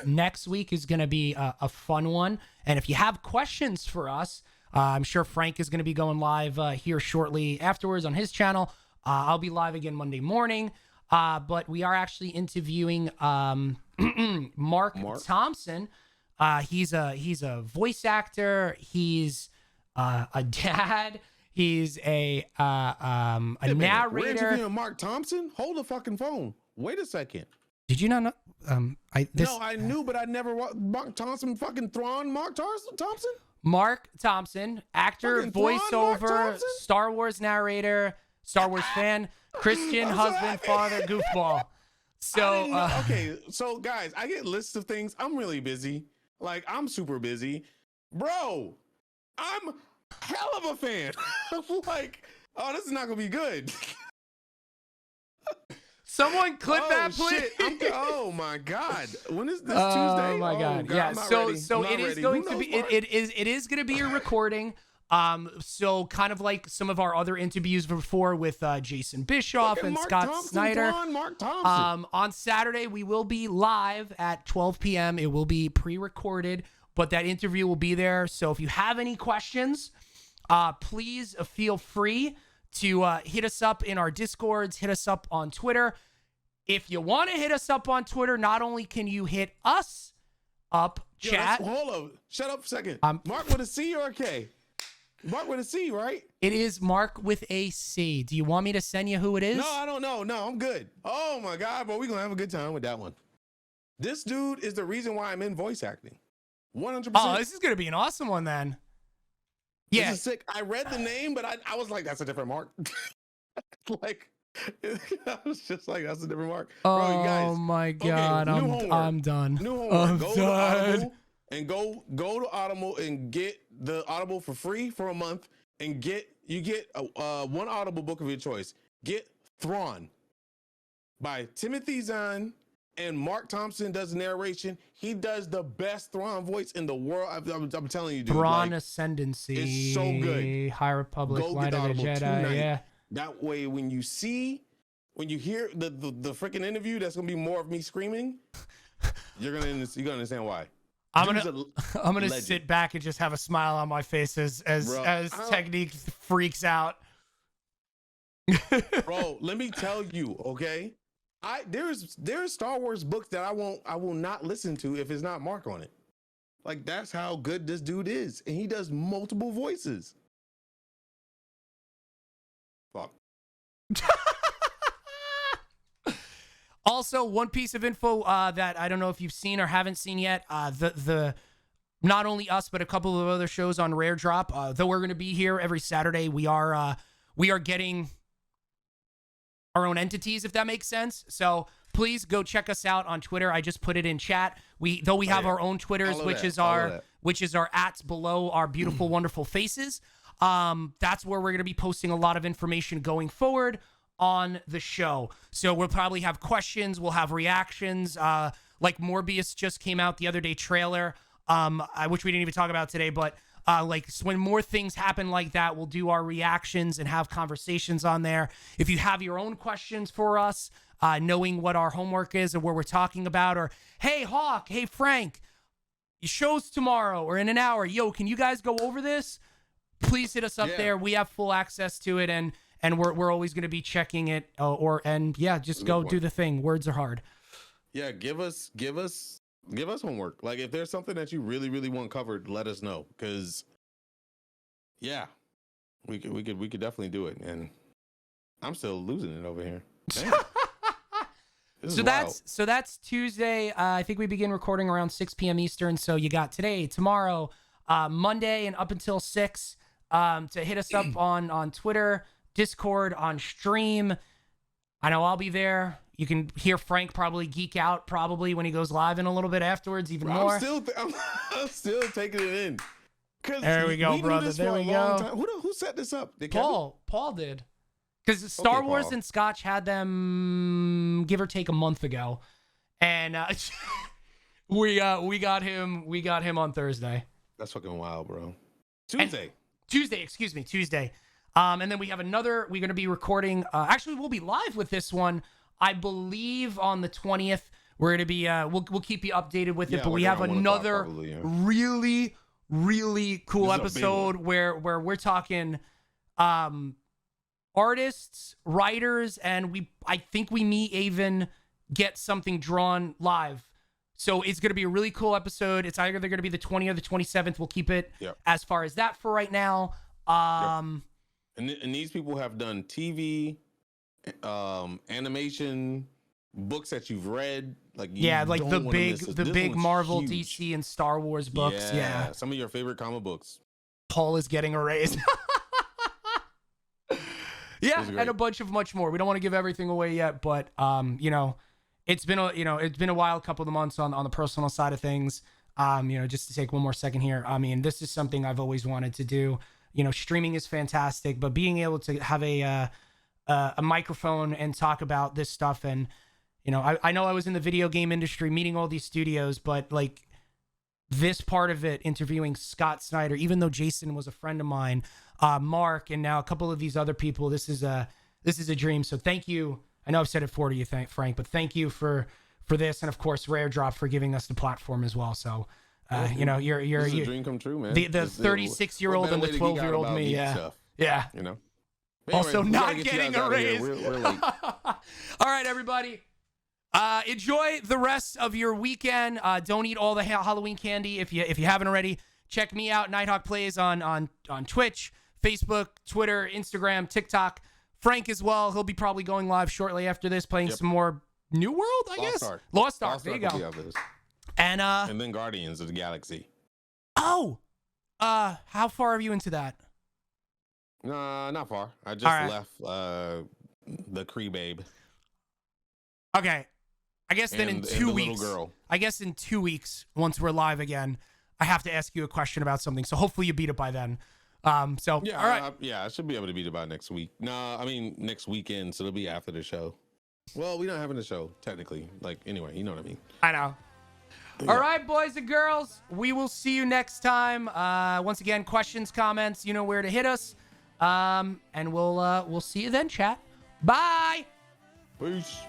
Next week is gonna be a fun one, and if you have questions for us, I'm sure Frank is gonna be going live here shortly afterwards on his channel. I'll be live again Monday morning, but we are actually interviewing Mark Thompson. He's a voice actor. He's a dad. He's a narrator. We're interviewing Mark Thompson? Hold the fucking phone. Wait a second. Did you not know? I knew, but I never Mark Thompson fucking Thrawn. Mark Thompson? Mark Thompson, actor, fucking voiceover, Star Wars narrator, Star Wars fan, Christian, husband, father, goofball. So okay, so guys, I get lists of things. I'm really busy. Like I'm super busy, bro. I'm hell of a fan. Like, oh, this is not gonna be good. Someone clip that, please. Oh my God! When is this Tuesday? Oh my God! Yeah. So it is going to be. It is going to be a recording. So kind of like some of our other interviews before with Jason Bischoff and Mark Scott Thompson, Snyder. Mark Thompson. On Saturday, we will be live at 12 p.m. It will be pre-recorded, but that interview will be there. So if you have any questions, please feel free to hit us up in our Discords, hit us up on Twitter. If you want to hit us up on Twitter, not only can you hit us up, chat. Hold on. Shut up a second. Mark with a C or a K? Mark with a C, right? It is Mark with a C. Do you want me to send you who it is? No, I don't know. No, I'm good. Oh my God, but we're gonna have a good time with that one. This dude is the reason why I'm in voice acting. 100%. Oh, this is gonna be an awesome one then. Yeah. This is sick. I read the name, but I was like, that's a different Mark. Like, I was just like, that's a different Mark. Oh, bro, you guys, my God. okay, I'm done. New homework. I'm Go done. to Audible and go to Audible and get the Audible for free for a month, and you get one Audible book of your choice. Get Thrawn by Timothy Zahn, and Mark Thompson does the narration. He does the best Thrawn voice in the world. I'm telling you, dude. Thrawn like, Ascendancy. it's so good. High Republic, Go Light get of the Audible Jedi. tonight. Yeah. That way, when you hear the freaking interview, that's gonna be more of me screaming. You're gonna understand why. I'm Dude's gonna legend. sit back and just have a smile on my face as Technique freaks out. Bro, let me tell you, okay? There's Star Wars books that I will not listen to if it's not Mark on it. Like, that's how good this dude is, and he does multiple voices. Fuck. Also, one piece of info that I don't know if you've seen or haven't seen yet. The not only us but a couple of other shows on Rare Drop. Though we're going to be here every Saturday, we are getting our own entities, if that makes sense. So please go check us out on Twitter. I just put it in chat. We have our own Twitters, which is our ats below our beautiful, wonderful faces. That's where we're going to be posting a lot of information going forward on the show. So we'll probably have questions, we'll have reactions, like Morbius just came out the other day trailer, which we didn't even talk about today, but like when more things happen like that, we'll do our reactions and have conversations on there. If you have your own questions for us, knowing what our homework is or what we're talking about, or hey Hawk, hey Frank, your show's tomorrow or in an hour, yo, can you guys go over this? Please hit us up there. We have full access to it, and we're always going to be checking it, just go do the thing. Words are hard. Yeah, give us homework. Like, if there's something that you really, really want covered, let us know. Because, yeah, we could definitely do it. And I'm still losing it over here. So that's Tuesday. I think we begin recording around 6 p.m. Eastern. So you got today, tomorrow, Monday, and up until 6 to hit us up on Twitter, Discord, on stream. I know I'll be there. You can hear Frank probably geek out when he goes live in a little bit afterwards, even more. I'm still taking it in. There we go, brother. There we go. Who set this up? Paul did. Because Star Wars and Scotch had them, give or take, a month ago, and we got him on Thursday. That's fucking wild, bro. Tuesday. Tuesday. And then we have another. We're going to be recording. Actually, we'll be live with this one, I believe, on the 20th. We're going to be. We'll keep you updated with it. But we have another really, really cool episode where we're talking artists, writers, and I think we may even get something drawn live. So it's going to be a really cool episode. It's either going to be the 20th or the 27th. We'll keep it as far as that for right now. And these people have done TV, animation, books that you've read. Like the big Marvel, huge. DC, and Star Wars books. Yeah, some of your favorite comic books. Paul is getting a raise. Yeah, and a bunch of much more. We don't want to give everything away yet, but it's been a wild couple of months on the personal side of things. Just to take one more second here. I mean, this is something I've always wanted to do. Streaming is fantastic, but being able to have a microphone and talk about this stuff, and I know I was in the video game industry, meeting all these studios, but like this part of it, interviewing Scott Snyder, even though Jason was a friend of mine, Mark, and now a couple of these other people, this is a dream. So thank you. I know I've said it for you, Frank, but thank you for this, and of course Rare Drop for giving us the platform as well. So you know, you're a dream come true, man. The 36-year-old and the 12-year-old me, yeah. You know. Also, Anyway, not getting a raise. We're late. All right, everybody. Enjoy the rest of your weekend. Don't eat all the Halloween candy if you haven't already. Check me out, Nighthawk Plays on Twitch, Facebook, Twitter, Instagram, TikTok. Frank as well. He'll be probably going live shortly after this, playing some more New World, I guess. Lost Ark. There you go. And then Guardians of the Galaxy. Oh, how far are you into that? Not far. I just left the Kree babe. Okay. I guess then in 2 weeks. Girl. I guess in 2 weeks, once we're live again, I have to ask you a question about something. So hopefully you beat it by then. So yeah, all right. I should be able to beat it by next week. No, I mean next weekend, so it'll be after the show. Well, we're not having a show technically. Like anyway, you know what I mean. I know. Yeah. All right, boys and girls, we will see you next time. Once again, questions, comments, you know where to hit us. And we'll see you then, chat. Bye. Peace.